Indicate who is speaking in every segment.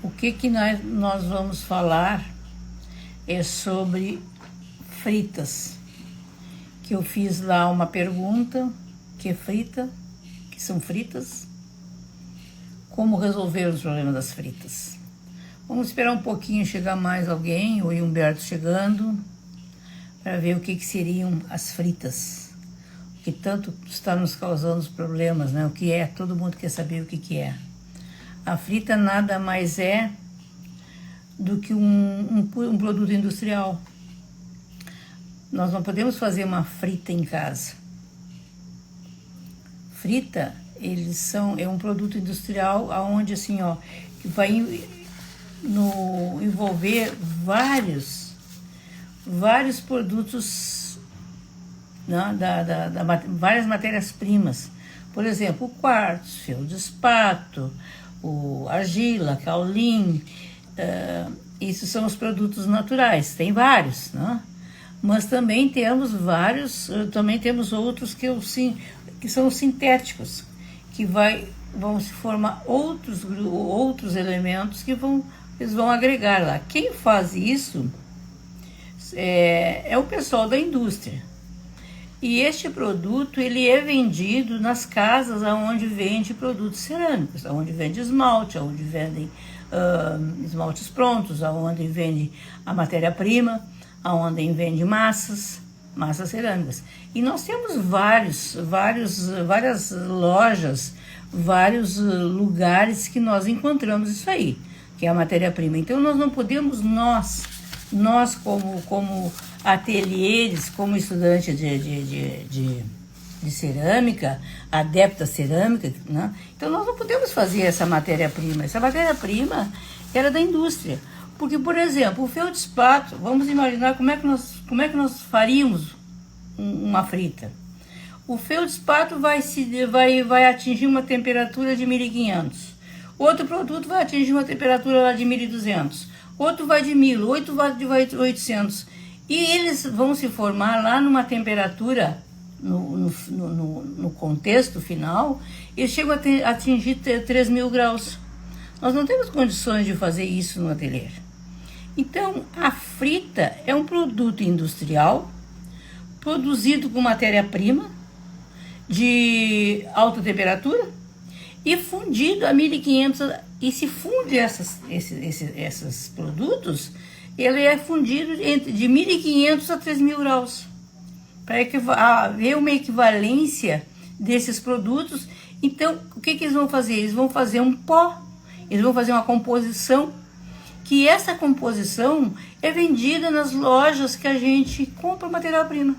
Speaker 1: O que nós vamos falar é sobre fritas. Que eu fiz lá uma pergunta, que é frita, que são fritas, como resolver os problemas das fritas. Vamos esperar um pouquinho chegar mais alguém, o Humberto chegando, para ver o que seriam as fritas, que tanto está nos causando os problemas, né? O que é, todo mundo quer saber o que é. A frita nada mais é do que um produto industrial. Nós não podemos fazer uma frita em casa. Frita, é um produto industrial onde assim, ó, que vai envolver vários produtos, né, várias matérias-primas. Por exemplo, o quartzo, feldspato, o argila, caolin, isso são os produtos naturais, tem vários, né? Mas também temos outros que são sintéticos, que vão se formar outros elementos que eles vão agregar lá. Quem faz isso é o pessoal da indústria. E este produto, ele é vendido nas casas onde vende produtos cerâmicos, onde vende esmalte, onde vendem esmaltes prontos, onde vende a matéria-prima, onde vende massas cerâmicas. E nós temos várias lojas, vários lugares que nós encontramos isso aí, que é a matéria-prima. Então nós não podemos, nós como ateliês, como estudante de cerâmica, adepta à cerâmica, né? Então nós não podemos fazer essa matéria-prima. Essa matéria-prima era da indústria. Porque, por exemplo, o feldspato, vamos imaginar como é que nós faríamos uma frita. O feldspato vai atingir uma temperatura de 1500. Outro produto vai atingir uma temperatura lá de 1200. Outro vai de 1000, outro vai de 800. E eles vão se formar lá numa temperatura, no contexto final, eles chegam a atingir 3000 graus. Nós não temos condições de fazer isso no ateliê. Então, a frita é um produto industrial produzido com matéria-prima de alta temperatura e fundido a 1500. E se funde esses produtos, ele é fundido de 1500 a 3000 graus. Para haver uma equivalência desses produtos. Então, o que eles vão fazer? Eles vão fazer um pó, eles vão fazer uma composição, que essa composição é vendida nas lojas que a gente compra matéria-prima.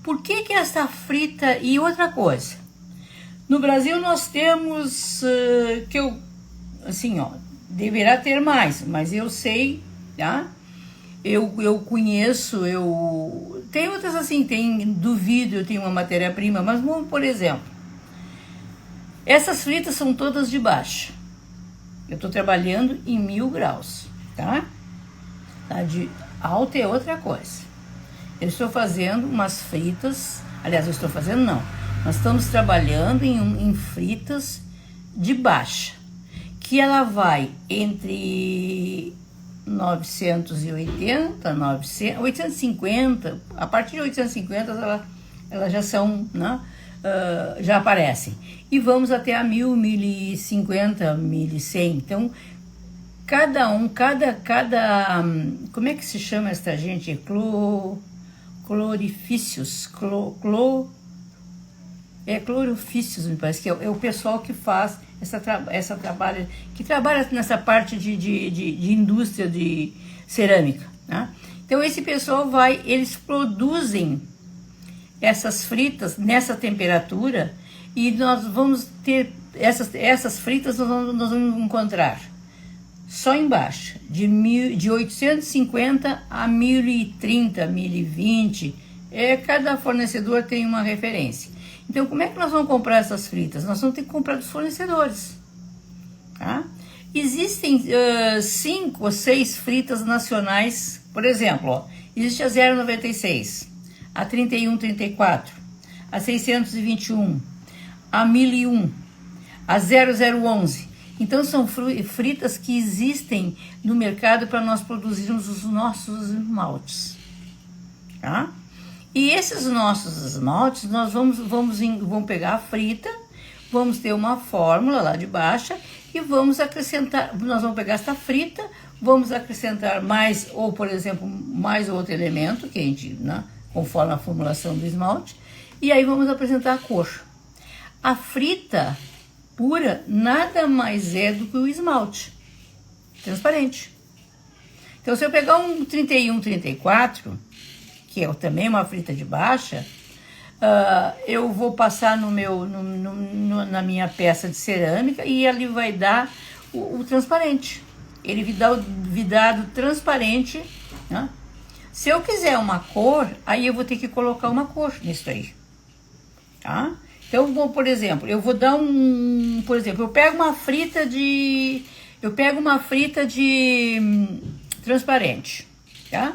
Speaker 1: Por que essa frita? E outra coisa, no Brasil nós temos, deverá ter mais, mas eu sei, tá? Eu conheço, tem outras assim, do vidro, tem uma matéria-prima, mas vamos, por exemplo, essas fritas são todas de baixo. Eu estou trabalhando em 1000 graus, tá? De alta é outra coisa. Eu estou fazendo umas fritas, aliás, nós estamos trabalhando em fritas de baixa, que ela vai entre 980, 900, 850, a partir de 850 elas já são, né? Já aparecem. E vamos até a 1000, 1050, 1100. Então, como é que se chama esta gente? Clorifícios, clorofícios, me parece que é o pessoal que faz que trabalha nessa parte de indústria de cerâmica, né? Então esse pessoal eles produzem essas fritas nessa temperatura e nós vamos ter essas fritas, nós vamos encontrar só embaixo, de 850 a 1030, 1020, cada fornecedor tem uma referência. Então, como é que nós vamos comprar essas fritas? Nós vamos ter que comprar dos fornecedores, tá? Existem 5 ou 6 fritas nacionais, por exemplo, existe a 0,96, a 31,34, a 621, a 1001, a 0011. Então são fritas que existem no mercado para nós produzirmos os nossos esmaltes, tá? E esses nossos esmaltes, nós vamos pegar a frita, vamos ter uma fórmula lá de baixa e vamos acrescentar, nós vamos pegar essa frita, vamos acrescentar mais, ou por exemplo, mais outro elemento, que a gente, né, conforme a formulação do esmalte, e aí vamos apresentar a cor. A frita pura nada mais é do que o esmalte transparente. Então, se eu pegar um 31, 34, que é também uma frita de baixa, eu vou passar na minha peça de cerâmica e ali vai dar o transparente. Ele vai dar o vidado transparente, né? Se eu quiser uma cor, aí eu vou ter que colocar uma cor nisso aí, tá? Então, por exemplo, eu vou dar por exemplo, eu pego uma frita de transparente, tá?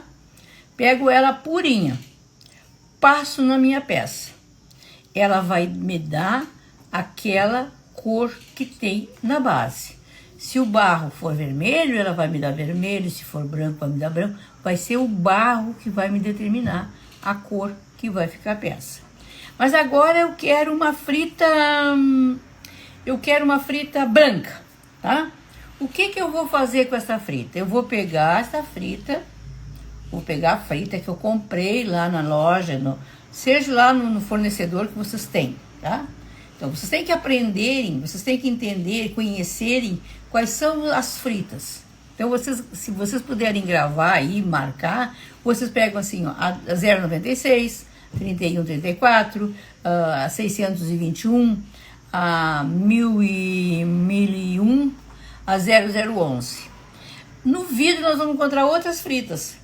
Speaker 1: Pego ela purinha, passo na minha peça. Ela vai me dar aquela cor que tem na base. Se o barro for vermelho, ela vai me dar vermelho. Se for branco, vai me dar branco. Vai ser o barro que vai me determinar a cor que vai ficar a peça. Mas agora eu quero uma frita branca, tá? O que eu vou fazer com essa frita? Eu vou pegar essa frita, vou pegar a frita que eu comprei lá na loja, seja lá no fornecedor que vocês têm, tá? Então, vocês têm que aprenderem, vocês têm que entender, conhecerem quais são as fritas. Então, se vocês puderem gravar aí, marcar, vocês pegam assim, ó, a 0,96, 31, 34, a 621, a 1001, a 0011. No vídeo nós vamos encontrar outras fritas,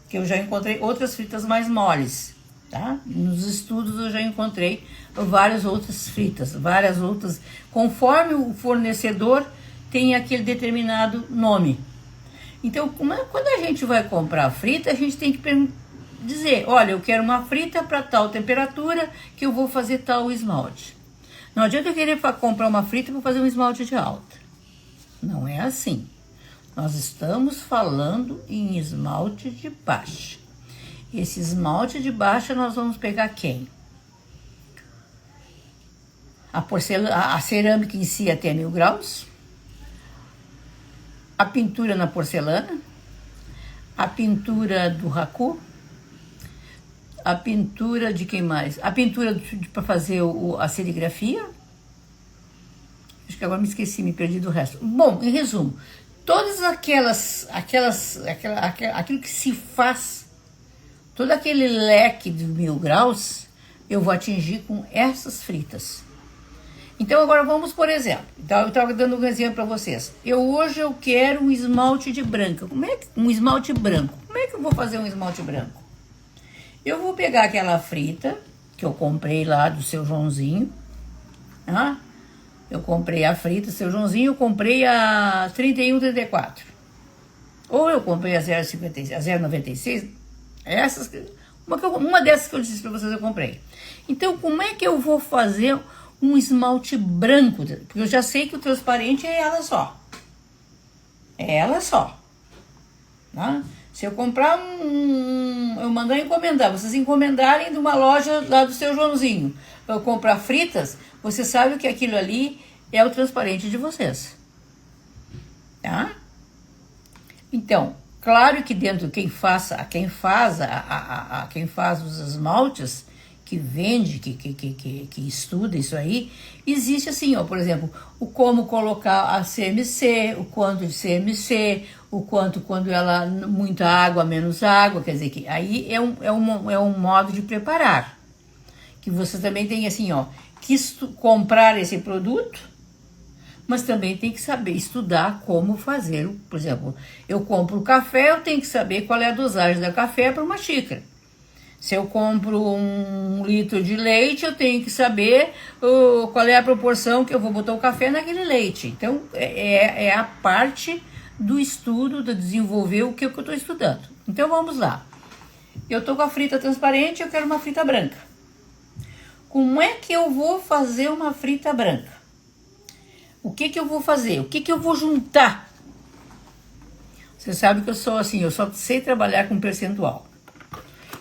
Speaker 1: que eu já encontrei outras fritas mais moles, tá? Nos estudos eu já encontrei várias outras fritas, conforme o fornecedor tem aquele determinado nome. Então, quando a gente vai comprar frita, a gente tem que dizer, olha, eu quero uma frita para tal temperatura que eu vou fazer tal esmalte. Não adianta eu querer comprar uma frita para fazer um esmalte de alta. Não é assim. Nós estamos falando em esmalte de baixa. Esse esmalte de baixa nós vamos pegar quem? A cerâmica em si até 1000 graus, a pintura na porcelana, a pintura do raku, a pintura de quem mais? A pintura para fazer a serigrafia. Acho que agora me esqueci, me perdi do resto. Bom, em resumo, todas aquilo que se faz, todo aquele leque de 1000 graus, eu vou atingir com essas fritas. Então, agora vamos, por exemplo, eu estava dando um exemplo para vocês. Hoje eu quero um esmalte de branca. Um esmalte branco. Como é que eu vou fazer um esmalte branco? Eu vou pegar aquela frita que eu comprei lá do Seu Joãozinho, tá? Eu comprei a frita do Seu Joãozinho, eu comprei a 31, 34. Ou eu comprei a 0,56, a 0,96. Uma dessas que eu disse para vocês eu comprei. Então, como é que eu vou fazer um esmalte branco? Porque eu já sei que o transparente é ela só. É ela só. Tá? Se eu comprar eu mandar encomendar, vocês encomendarem de uma loja lá do Seu Joãozinho, eu comprar fritas, você sabe que aquilo ali é o transparente de vocês. Tá? Então, claro que dentro quem faz os esmaltes, que vende, que estuda isso aí, existe assim, ó, por exemplo, o como colocar a CMC, o quanto de CMC, o quanto quando ela muita água, menos água, quer dizer que aí é um modo de preparar. Que você também tem assim, ó, que comprar esse produto, mas também tem que saber estudar como fazer. Por exemplo, eu compro o café, eu tenho que saber qual é a dosagem do café para uma xícara. Se eu compro 1 litro de leite, eu tenho que saber qual é a proporção que eu vou botar o café naquele leite. Então, é a parte do estudo, de desenvolver o que eu estou estudando. Então, vamos lá. Eu estou com a frita transparente, eu quero uma frita branca. Como é que eu vou fazer uma frita branca? O que eu vou fazer? O que eu vou juntar? Você sabe que eu sou assim, eu só sei trabalhar com percentual.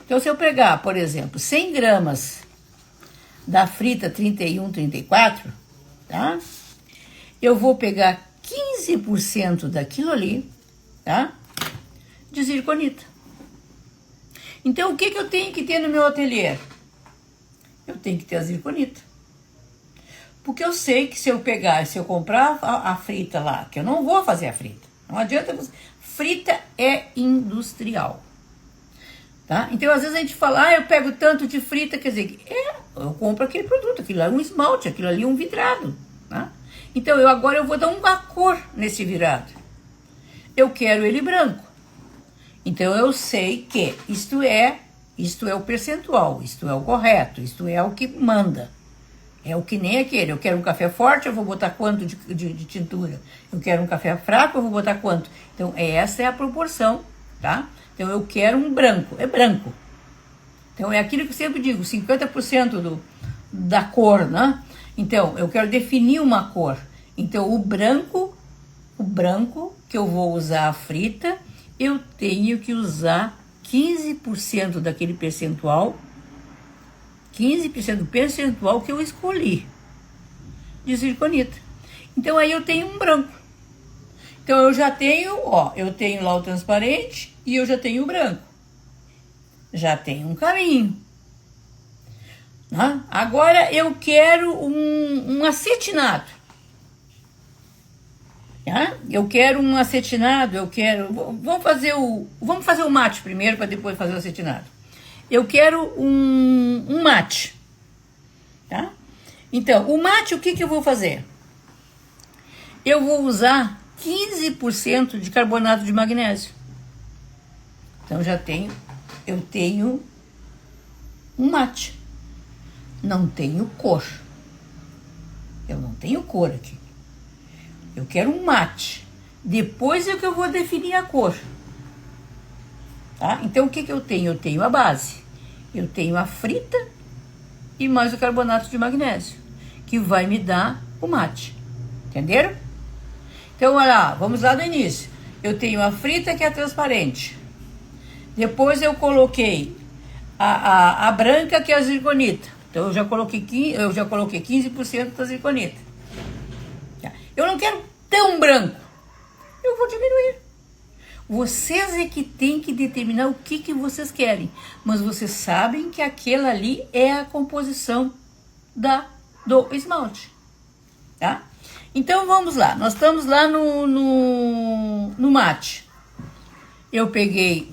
Speaker 1: Então, se eu pegar, por exemplo, 100 gramas da frita 31, 34, tá? Eu vou pegar 15% daquilo ali, tá? De zirconita. Então, o que eu tenho que ter no meu ateliê? Eu tenho que ter a zirconita. Porque eu sei que se eu comprar a frita lá, que eu não vou fazer a frita. Não adianta você... Frita é industrial. Tá? Então, às vezes a gente fala, eu pego tanto de frita, quer dizer, eu compro aquele produto, aquilo ali é um esmalte, aquilo ali é um vidrado. Tá? Então, agora eu vou dar uma cor nesse virado. Eu quero ele branco. Então, eu sei que isto é o percentual, isto é o correto, isto é o que manda. É o que nem aquele. Eu quero um café forte, eu vou botar quanto de tintura? Eu quero um café fraco, eu vou botar quanto? Então, essa é a proporção, tá? Então, eu quero um branco, é branco. Então, é aquilo que eu sempre digo, 50% da cor, né? Então, eu quero definir uma cor. Então, o branco que eu vou usar a frita, eu tenho que usar 15% daquele percentual, 15% do percentual que eu escolhi de zirconita. Então, aí eu tenho um branco. Então, eu já tenho, eu tenho lá o transparente e eu já tenho o branco. Já tenho um caminho. Né? Agora, eu quero um acetinado. Tá? Eu quero um acetinado, vamos fazer o mate primeiro para depois fazer o acetinado. Eu quero um mate, tá? Então, o mate, o que eu vou fazer? Eu vou usar 15% de carbonato de magnésio. Então, eu tenho um mate. Não tenho cor. Eu não tenho cor aqui. Eu quero um mate. Depois é que eu vou definir a cor. Tá? Então, o que eu tenho? Eu tenho a base. Eu tenho a frita e mais o carbonato de magnésio, que vai me dar o mate. Entenderam? Então, olha lá, vamos lá do início. Eu tenho a frita, que é transparente. Depois eu coloquei a branca, que é a zirconita. Então, eu já coloquei 15% da zirconita. Eu não quero tão branco. Eu vou diminuir. Vocês é que tem que determinar o que vocês querem. Mas vocês sabem que aquela ali é a composição do esmalte. Tá? Então, vamos lá. Nós estamos lá no mate. Eu peguei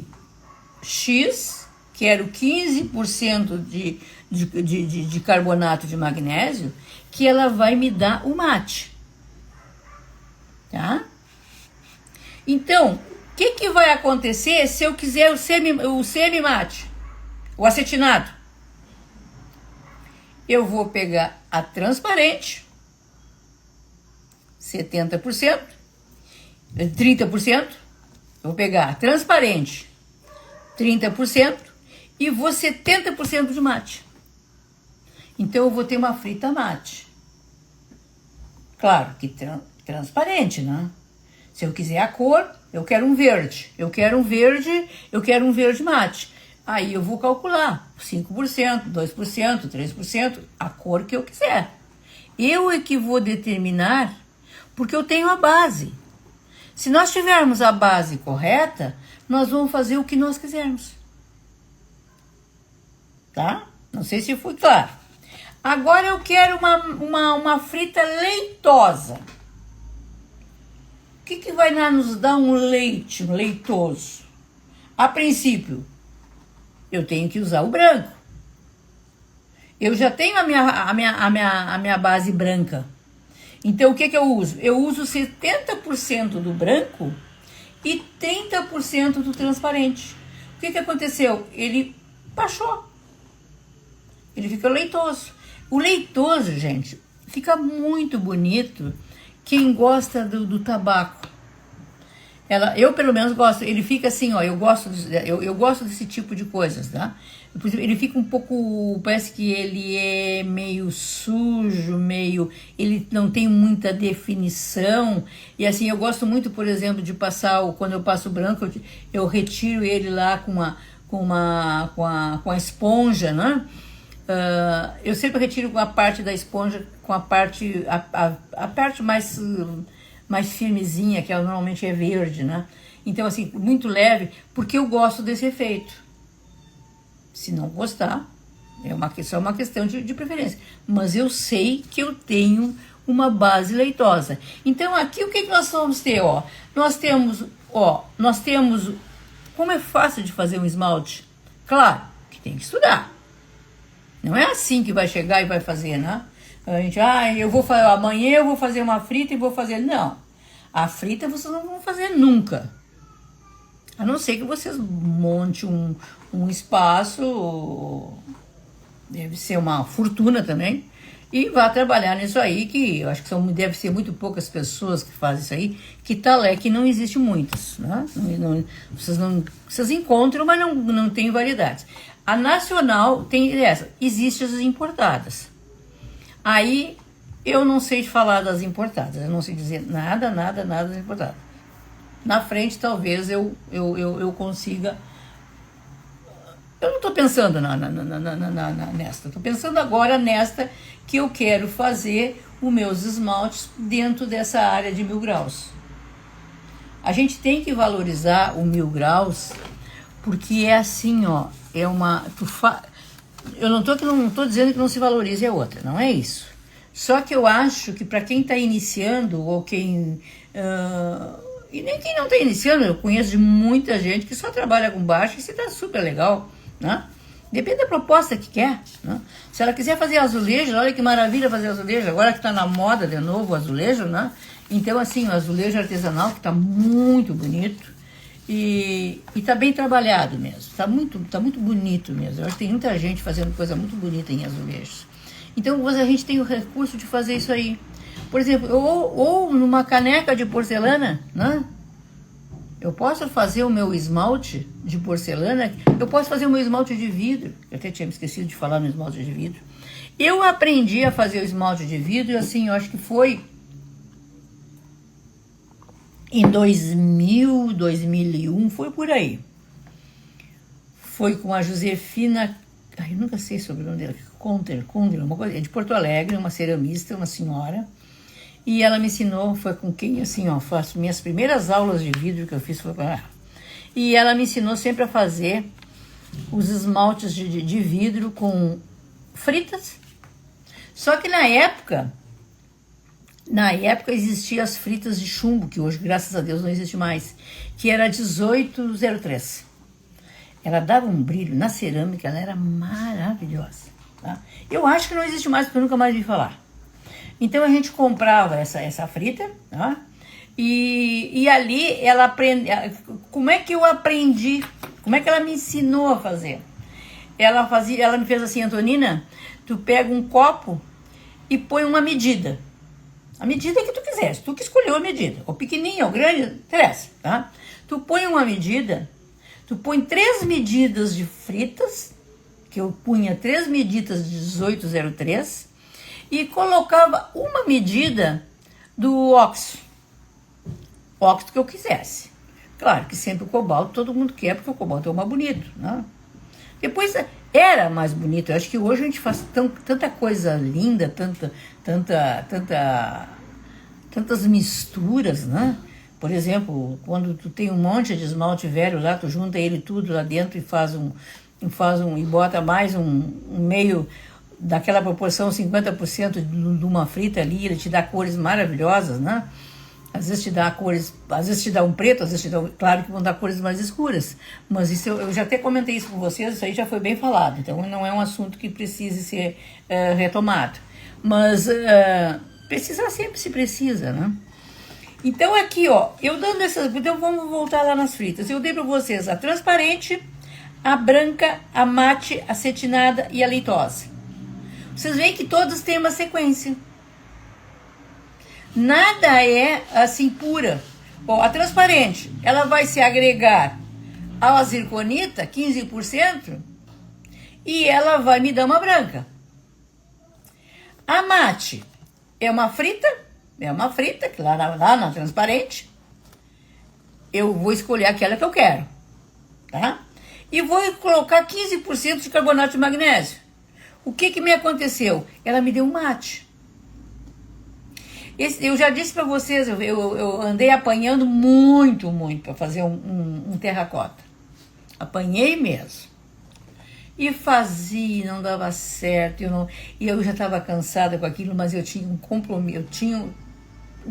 Speaker 1: X, que era o 15% de carbonato de magnésio, que ela vai me dar o mate. Tá? Então, o que vai acontecer se eu quiser o semi-mate, o acetinado? Eu vou pegar a transparente, 70%, 30%. Eu vou pegar a transparente, 30%, e vou 70% de mate. Então, eu vou ter uma frita mate. Claro que transparente, né? Se eu quiser a cor, eu quero um verde. Eu quero um verde mate. Aí eu vou calcular 5%, 2%, 3%, a cor que eu quiser. Eu é que vou determinar, porque eu tenho a base. Se nós tivermos a base correta, nós vamos fazer o que nós quisermos. Tá? Não sei se fui claro. Agora eu quero uma frita leitosa. O que vai nos dar um leite, um leitoso? A princípio, eu tenho que usar o branco. Eu já tenho a minha base branca. Então, o que eu uso? Eu uso 70% do branco e 30% do transparente. O que aconteceu? Ele baixou. Ele fica leitoso. O leitoso, gente, fica muito bonito quem gosta do tabaco. eu pelo menos gosto, ele fica assim, ó, eu gosto desse tipo de coisas, tá? Por exemplo, ele fica um pouco, parece que ele é meio sujo, ele não tem muita definição, e assim, eu gosto muito, por exemplo, de passar, quando eu passo branco, eu retiro ele lá com a esponja, né? Eu sempre retiro com a parte da esponja, com a parte mais firmezinha, que normalmente é verde, né? Então, assim, muito leve, porque eu gosto desse efeito. Se não gostar, só uma questão de preferência. Mas eu sei que eu tenho uma base leitosa. Então, aqui o que nós vamos ter, ó? Nós temos, como é fácil de fazer um esmalte? Claro, que tem que estudar. Não é assim que vai chegar e vai fazer, né? A gente, amanhã eu vou fazer uma frita e vou fazer. Não, a frita vocês não vão fazer nunca. A não ser que vocês montem um espaço, deve ser uma fortuna também, e vá trabalhar nisso aí, que eu acho que deve ser muito poucas pessoas que fazem isso aí, que não existe muitas, né? Vocês encontram, mas não tem variedades. A nacional tem essa, existem as importadas. Aí eu não sei falar das importadas, eu não sei dizer nada das importadas. Na frente talvez eu consiga. Eu não estou pensando nesta, estou pensando agora nesta que eu quero fazer os meus esmaltes dentro dessa área de 1000 graus. A gente tem que valorizar o 1000 graus, porque é assim, ó, eu não estou dizendo que não se valorize a outra, não é isso. Só que eu acho que para quem está iniciando, ou quem... e nem quem não está iniciando, eu conheço de muita gente que só trabalha com baixo e se dá super legal, né? Depende da proposta que quer, né? Se ela quiser fazer azulejo, olha que maravilha fazer azulejo, agora que está na moda de novo o azulejo, né? Então, assim, o azulejo artesanal que está muito bonito e está bem trabalhado mesmo, está muito bonito mesmo. Eu acho que tem muita gente fazendo coisa muito bonita em azulejos. Então, a gente tem o recurso de fazer isso aí. Por exemplo, ou numa caneca de porcelana, né? Eu posso fazer o meu esmalte de porcelana, eu posso fazer o meu esmalte de vidro. Eu até tinha me esquecido de falar no esmalte de vidro. Eu aprendi a fazer o esmalte de vidro, assim, eu acho que foi em 2000, 2001, foi por aí. Foi com a Josefina, eu nunca sei sobre o nome dela, Conter, uma coisa, é de Porto Alegre, uma ceramista, uma senhora. E ela me ensinou, foi com quem, assim, ó, faço minhas primeiras aulas de vidro que eu fiz foi com ela. E ela me ensinou sempre a fazer os esmaltes de vidro com fritas. Só que na época existiam as fritas de chumbo, que hoje, graças a Deus, não existe mais, que era 1803. Ela dava um brilho na cerâmica, ela era maravilhosa. Tá? Eu acho que não existe mais, porque eu nunca mais vi falar. Então a gente comprava essa frita, tá? E ali ela aprende. Como é que eu aprendi? Como é que ela me ensinou a fazer? Ela me fez assim, Antonina, tu pega um copo e põe uma medida. A medida que tu quiser, tu que escolheu a medida. Ou pequenininha, ou grande, interessa, tá? Tu põe uma medida, tu põe 3 medidas de fritas, que eu punha 3 medidas de 1803, e colocava uma medida do óxido que eu quisesse. Claro que sempre o cobalto todo mundo quer, porque o cobalto é o mais bonito, né? Depois era mais bonito. Eu acho que hoje a gente faz tanta coisa linda, tantas misturas, né? Por exemplo, quando tu tem um monte de esmalte velho lá, tu junta ele tudo lá dentro e e bota mais um meio daquela proporção, 50% de uma frita ali, ele te dá cores maravilhosas, né? Às vezes te dá cores, às vezes te dá um preto, às vezes te dá, claro que vão dar cores mais escuras, mas isso eu já até comentei isso com vocês, isso aí já foi bem falado, então não é um assunto que precise ser retomado, mas precisar sempre se precisa, né? Então aqui, ó, eu dando essas, então vamos voltar lá nas fritas, eu dei para vocês a transparente, a branca, a mate, a cetinada e a leitosa. Vocês veem que todas têm uma sequência. Nada é assim pura. Ó, a transparente, ela vai se agregar à zirconita, 15%, e ela vai me dar uma branca. A mate é uma frita, que lá na transparente, eu vou escolher aquela que eu quero, tá? E vou colocar 15% de carbonato de magnésio. O que me aconteceu? Ela me deu um mate. Eu já disse para vocês, eu andei apanhando muito para fazer um terracota. Apanhei mesmo. E fazia, não dava certo, e eu já estava cansada com aquilo, mas eu tinha um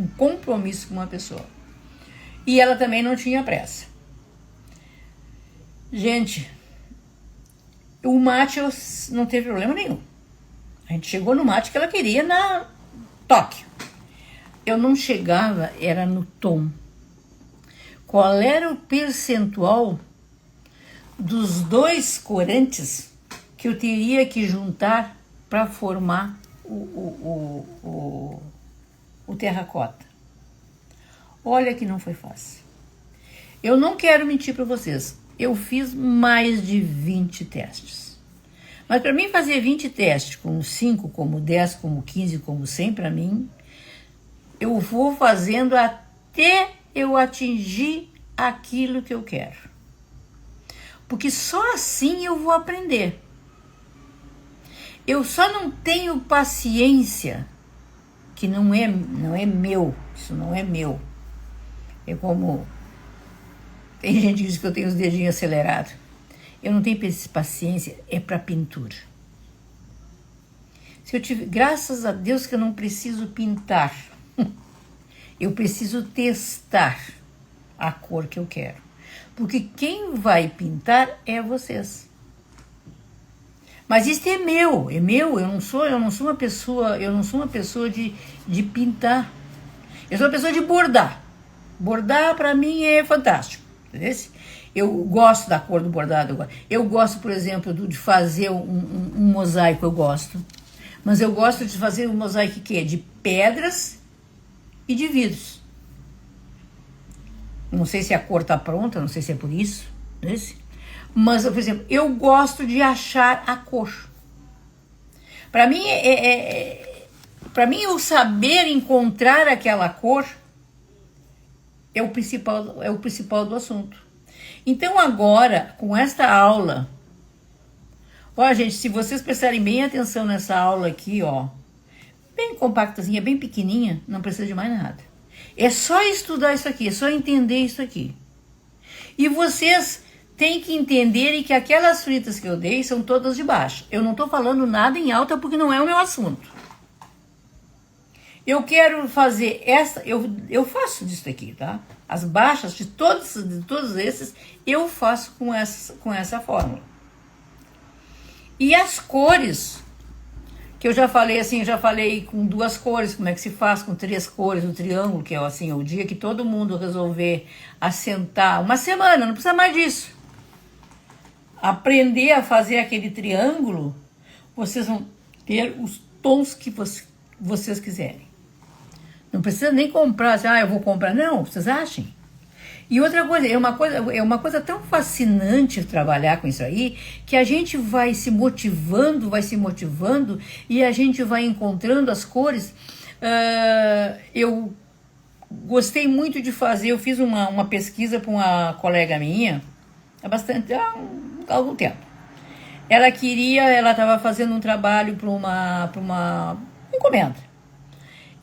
Speaker 1: compromisso com uma pessoa. E ela também não tinha pressa. Gente, o mate não teve problema nenhum. A gente chegou no mate que ela queria na Tóquio. Eu não chegava, era no tom. Qual era o percentual dos 2 corantes que eu teria que juntar para formar o terracota? Olha que não foi fácil. Eu não quero mentir para vocês. Eu fiz mais de 20 testes. Mas para mim fazer 20 testes, como 5, como 10, como 15, como 100, para mim, eu vou fazendo até eu atingir aquilo que eu quero. Porque só assim eu vou aprender. Eu só não tenho paciência, que não é meu, isso não é meu. É como... Tem gente que diz que eu tenho os dedinhos acelerados. Eu não tenho paciência, é para pintura. Graças a Deus que eu não preciso pintar. Eu preciso testar a cor que eu quero. Porque quem vai pintar é vocês. Mas isso é meu, eu não sou uma pessoa de pintar. Eu sou uma pessoa de bordar. Bordar para mim é fantástico. Entendeu? Eu gosto da cor do bordado. Eu gosto, por exemplo, de fazer um mosaico, eu gosto. Mas eu gosto de fazer um mosaico que é de pedras e de vidros. Não sei se a cor está pronta, não sei se é por isso. Entendeu? Mas, por exemplo, eu gosto de achar a cor. Para mim, para mim, o saber encontrar aquela cor é o principal do assunto. Então agora, com esta aula, ó, gente, se vocês prestarem bem atenção nessa aula aqui, ó, bem compactazinha, bem pequenininha, não precisa de mais nada. É só estudar isso aqui, é só entender isso aqui. E vocês têm que entenderem que aquelas fritas que eu dei são todas de baixa. Eu não estou falando nada em alta porque não é o meu assunto. Eu quero fazer eu faço disso aqui, tá? As baixas de todos esses, eu faço com essa fórmula. E as cores, que eu já falei assim, com 2 cores, como é que se faz com 3 cores, o triângulo, que é assim, o dia que todo mundo resolver assentar, uma semana, não precisa mais disso. Aprender a fazer aquele triângulo, vocês vão ter os tons que vocês quiserem. Não precisa nem comprar, assim, eu vou comprar. Não, vocês achem. E outra coisa, é uma coisa tão fascinante trabalhar com isso aí, que a gente vai se motivando e a gente vai encontrando as cores. Eu gostei muito de fazer, eu fiz uma pesquisa para uma colega minha, há algum tempo. Ela estava fazendo um trabalho para uma encomenda.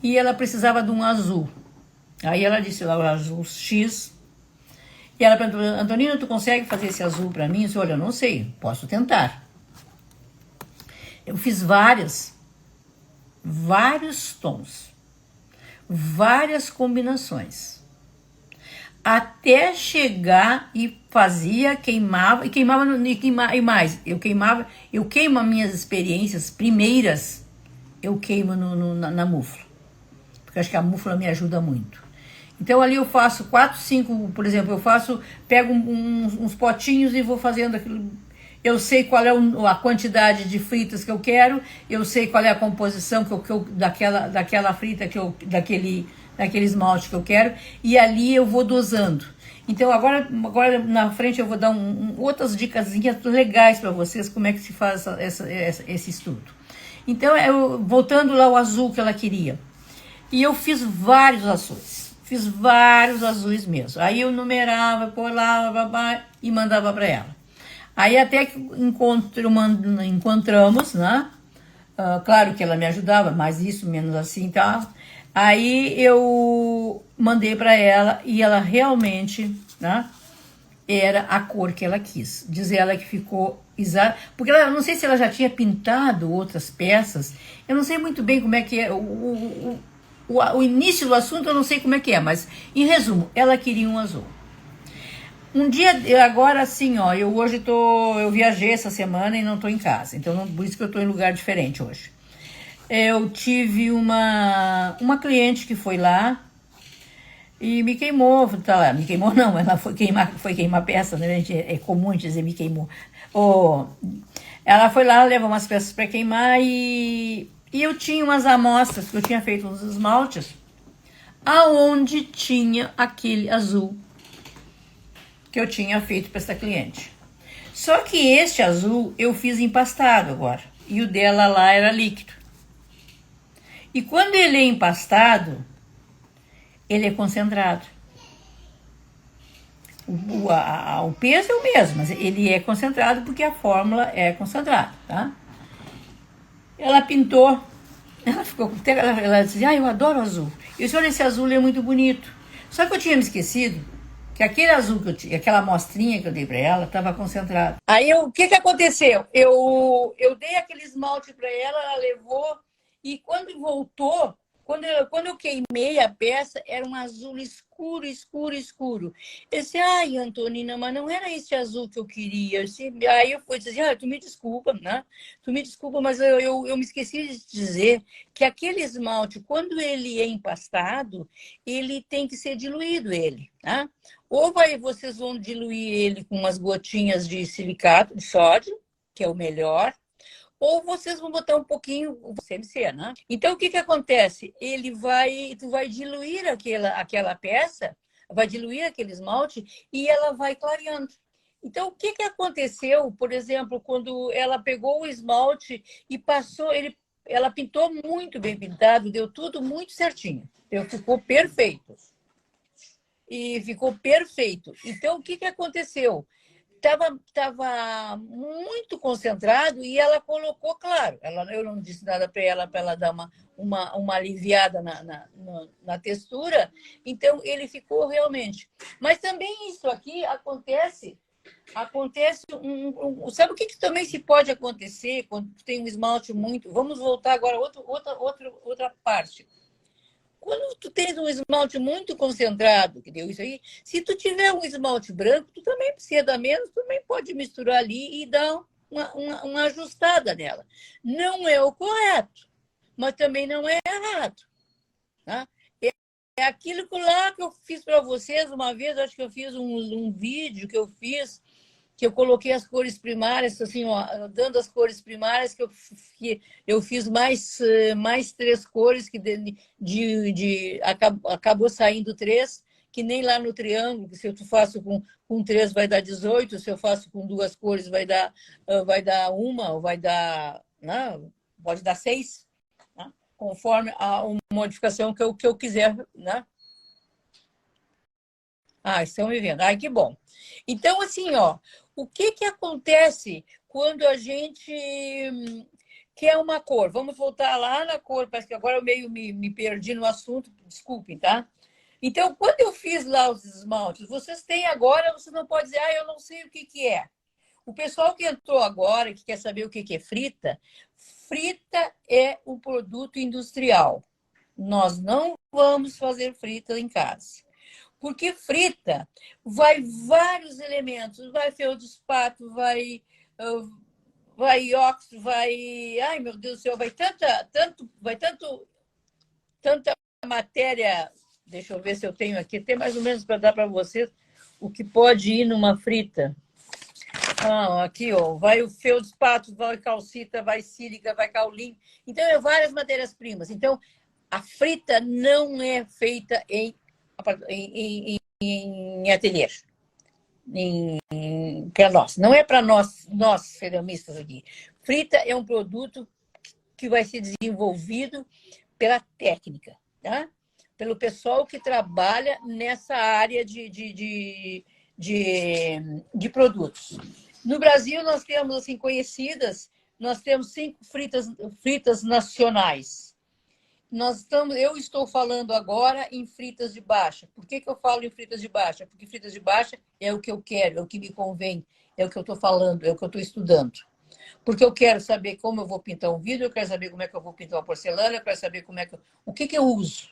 Speaker 1: E ela precisava de um azul. Aí ela disse lá o azul X. E ela perguntou: Antonina, tu consegue fazer esse azul para mim? Eu disse: olha, eu não sei, posso tentar. Eu fiz vários tons, várias combinações, até chegar e fazia, queimava e mais. Eu queimo as minhas experiências primeiras, eu queimo na mufla. Porque acho que a mufla me ajuda muito. Então ali eu faço 4, 5, por exemplo, pego uns potinhos e vou fazendo aquilo. Eu sei qual é a quantidade de fritas que eu quero, eu sei qual é a composição daquela frita, daquele esmalte que eu quero, e ali eu vou dosando. Então, agora na frente eu vou dar outras dicas legais para vocês, como é que se faz esse estudo. Então, voltando lá ao azul que ela queria. E eu fiz vários azuis. Fiz vários azuis mesmo. Aí eu numerava, colava, e mandava para ela. Aí até que encontramos, né? Claro que ela me ajudava, mas isso, menos assim, tá? Aí eu mandei para ela e ela realmente, né? Era a cor que ela quis. Diz ela que ficou exato. Porque ela, não sei se ela já tinha pintado outras peças. Eu não sei muito bem como é que é. O início do assunto eu não sei como é que é, mas em resumo, ela queria um azul. Um dia, agora sim, ó, eu viajei essa semana e não tô em casa, então por isso que eu tô em lugar diferente hoje. Eu tive uma cliente que foi lá e me queimou, tá lá, me queimou não, ela foi queimar peça, né, gente, é comum dizer me queimou. Ela foi lá, levou umas peças para queimar e eu tinha umas amostras, que eu tinha feito uns esmaltes, aonde tinha aquele azul que eu tinha feito para essa cliente. Só que este azul eu fiz empastado agora, e o dela lá era líquido. E quando ele é empastado, ele é concentrado. O peso é o mesmo, mas ele é concentrado porque a fórmula é concentrada, tá? Ela pintou, ela disse, eu adoro azul. Eu disse, olha, esse azul é muito bonito. Só que eu tinha me esquecido que aquele azul que eu tinha, aquela amostrinha que eu dei para ela, estava concentrada. Aí o que aconteceu? Eu dei aquele esmalte para ela levou, e quando voltou, quando eu queimei a peça, era um azul escuro, escuro, escuro. Eu disse, ai, Antonina, mas não era esse azul que eu queria. Aí eu fui dizer, tu me desculpa, né? Tu me desculpa, mas eu me esqueci de dizer que aquele esmalte, quando ele é empastado, ele tem que ser diluído, ele, tá? Ou vocês vão diluir ele com umas gotinhas de silicato de sódio, que é o melhor, ou vocês vão botar um pouquinho CMC, né? Então, o que acontece? Tu vai diluir aquela peça, vai diluir aquele esmalte e ela vai clareando. Então, o que aconteceu, por exemplo, quando ela pegou o esmalte e passou, ela pintou muito bem pintado, deu tudo muito certinho. Então, ficou perfeito. E ficou perfeito. Então, o que aconteceu? Estava muito concentrado e ela colocou, claro, eu não disse nada para ela dar uma aliviada na textura, então ele ficou realmente. Mas também isso aqui acontece sabe o que também se pode acontecer quando tem um esmalte muito... Vamos voltar agora a outra parte. Quando tu tens um esmalte muito concentrado, que deu isso aí, se tu tiver um esmalte branco, tu também precisa dar menos, tu também pode misturar ali e dar uma ajustada nela. Não é o correto, mas também não é errado. Tá? É aquilo lá que eu fiz para vocês uma vez, acho que eu fiz um vídeo que eu coloquei as cores primárias, assim, ó, dando as cores primárias, que eu fiz mais 3 cores, que acabou saindo 3, que nem lá no triângulo, que se eu faço com 3 vai dar 18, se eu faço com 2 cores vai dar 1, ou vai dar, não, pode dar 6, né? Conforme a modificação que eu quiser, né? Estão me vendo. Que bom. Então, assim, ó, o que acontece quando a gente quer uma cor? Vamos voltar lá na cor, parece que agora eu meio me perdi no assunto, desculpem, tá? Então, quando eu fiz lá os esmaltes, vocês têm agora, você não pode dizer, eu não sei o que é. O pessoal que entrou agora, que quer saber o que é frita, frita é um produto industrial. Nós não vamos fazer frita em casa. Porque frita vai vários elementos, vai feldspato, vai óxido, ai meu Deus do céu, vai tanta matéria. Deixa eu ver se eu tenho aqui, tem mais ou menos para dar para vocês o que pode ir numa frita. Aqui, ó, vai o feldspato, vai calcita, vai sílica, vai caulim. Então, várias matérias-primas. Então,
Speaker 2: A frita não é feita em ateliê. Para nós. Não é para nós ceramistas aqui. Frita é um produto que vai ser desenvolvido pela técnica, tá? Pelo pessoal que trabalha nessa área de produtos. No Brasil, nós temos, assim, conhecidas, nós temos 5 fritas nacionais. Eu estou falando agora em fritas de baixa. Por que eu falo em fritas de baixa? Porque fritas de baixa é o que eu quero, é o que me convém, é o que eu estou falando, é o que eu estou estudando. Porque eu quero saber como eu vou pintar um vidro, eu quero saber como é que eu vou pintar uma porcelana, eu quero saber o que eu uso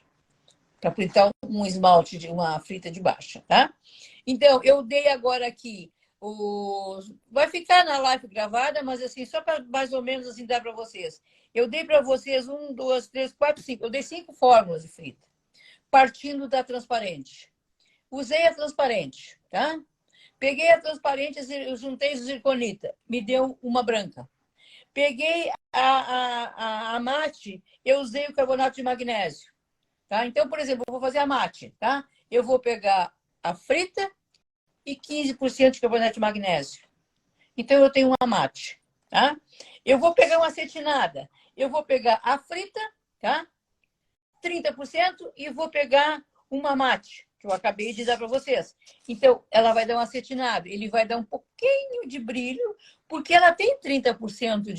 Speaker 2: para pintar um esmalte de uma frita de baixa, tá? Então, eu dei agora aqui vai ficar na live gravada, mas assim, só para mais ou menos assim dar para vocês. Eu dei para vocês 1, 2, 3, 4, 5. Eu dei 5 fórmulas de frita, partindo da transparente. Usei a transparente, tá? Peguei a transparente, eu juntei zirconita, me deu uma branca. Peguei a mate, eu usei o carbonato de magnésio. Tá? Então, por exemplo, eu vou fazer a mate. Tá? Eu vou pegar a frita e 15% de carbonato de magnésio. Então, eu tenho uma mate. Tá? Eu vou pegar uma acetinada. Eu vou pegar a frita, tá? 30%, e vou pegar uma mate, que eu acabei de dar para vocês. Então, ela vai dar um acetinado. Ele vai dar um pouquinho de brilho, porque ela tem 30%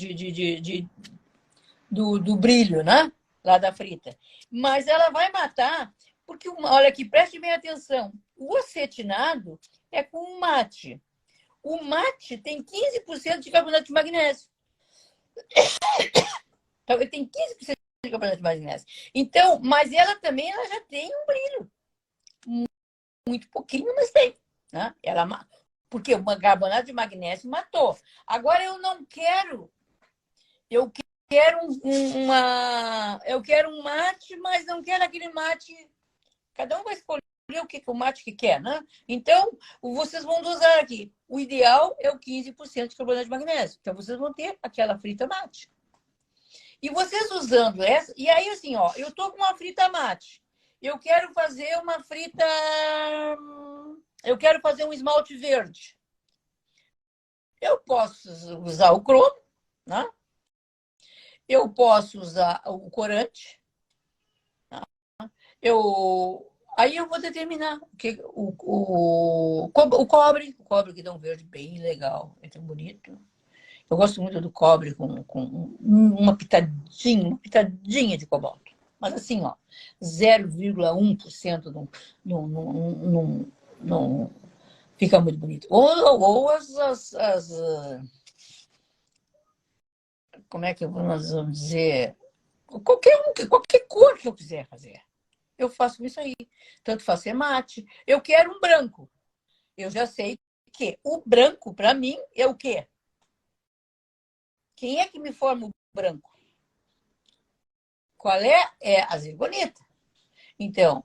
Speaker 2: do brilho, né? Lá da frita. Mas ela vai matar, porque, olha aqui, preste bem atenção. O acetinado é com o mate. O mate tem 15% de carbonato de magnésio. Então, ele tem 15% de carbonato de magnésio. Então, mas ela também já tem um brilho. Muito pouquinho, mas tem. Né? Porque o carbonato de magnésio matou. Agora, eu não quero... Eu quero um mate, mas não quero aquele mate. Cada um vai escolher o mate que quer, né? Então, vocês vão dosar aqui. O ideal é o 15% de carbonato de magnésio. Então, vocês vão ter aquela frita mate. E vocês usando essa... E aí, assim, ó, eu tô com uma frita mate. Eu quero fazer uma frita... Eu quero fazer um esmalte verde. Eu posso usar o cromo, né? Eu posso usar o corante. Aí eu vou determinar o cobre que dá um verde bem legal, é tão bonito. Eu gosto muito do cobre com uma pitadinha de cobalto. Mas assim, ó, 0,1% não fica muito bonito. Ou como é que nós vamos dizer? Qualquer cor que eu quiser fazer. Eu faço isso aí. Tanto fazer mate. Eu quero um branco. Eu já sei que o branco, para mim, é o quê? Quem é que me forma o branco? Qual é? É a zirconita. Então,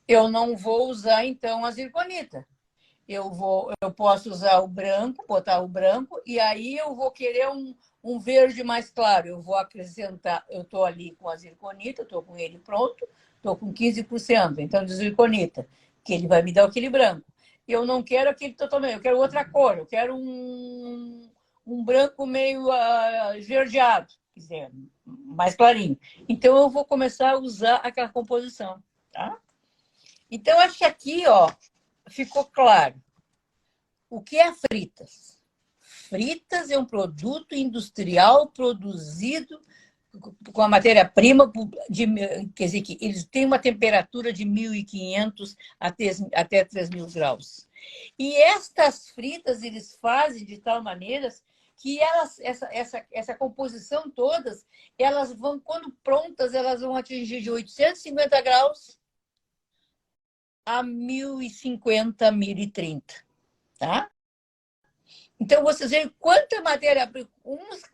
Speaker 2: eu não vou usar, então, a zirconita. Eu posso usar o branco, botar o branco, e aí eu vou querer um verde mais claro. Eu vou acrescentar, eu estou ali com a zirconita, estou com ele pronto, estou com 15%, então, de zirconita, que ele vai me dar aquele branco. Eu não quero aquele totalmente, eu quero outra cor, eu quero um branco meio esverdeado, quiser, mais clarinho. Então, eu vou começar a usar aquela composição, tá? Então, acho que aqui, ó, ficou claro. O que é fritas? Fritas é um produto industrial produzido com a matéria-prima, quer dizer, que eles têm uma temperatura de 1.500 até 3.000 graus. E estas fritas eles fazem de tal maneira que essa composição todas, elas vão, quando prontas, elas vão atingir de 850 graus a 1.050, 1.030. Tá? Então, vocês veem quanta matéria,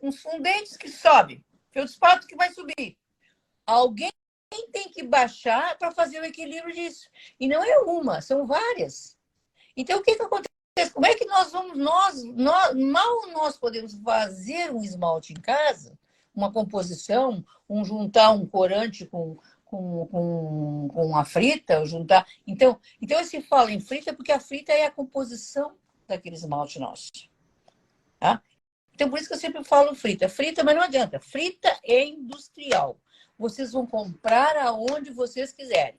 Speaker 2: uns fundentes que sobem, outros fatos que vai subir. Alguém tem que baixar para fazer o equilíbrio disso. E não é uma, são várias. Então, o que acontece? Como é que nós vamos... Mal nós podemos fazer um esmalte em casa, uma composição, juntar um corante com com a frita, juntar. Então, se fala em frita porque a frita é a composição daquele esmalte nosso. Tá? Então, por isso que eu sempre falo frita. Frita, mas não adianta. Frita é industrial. Vocês vão comprar aonde vocês quiserem.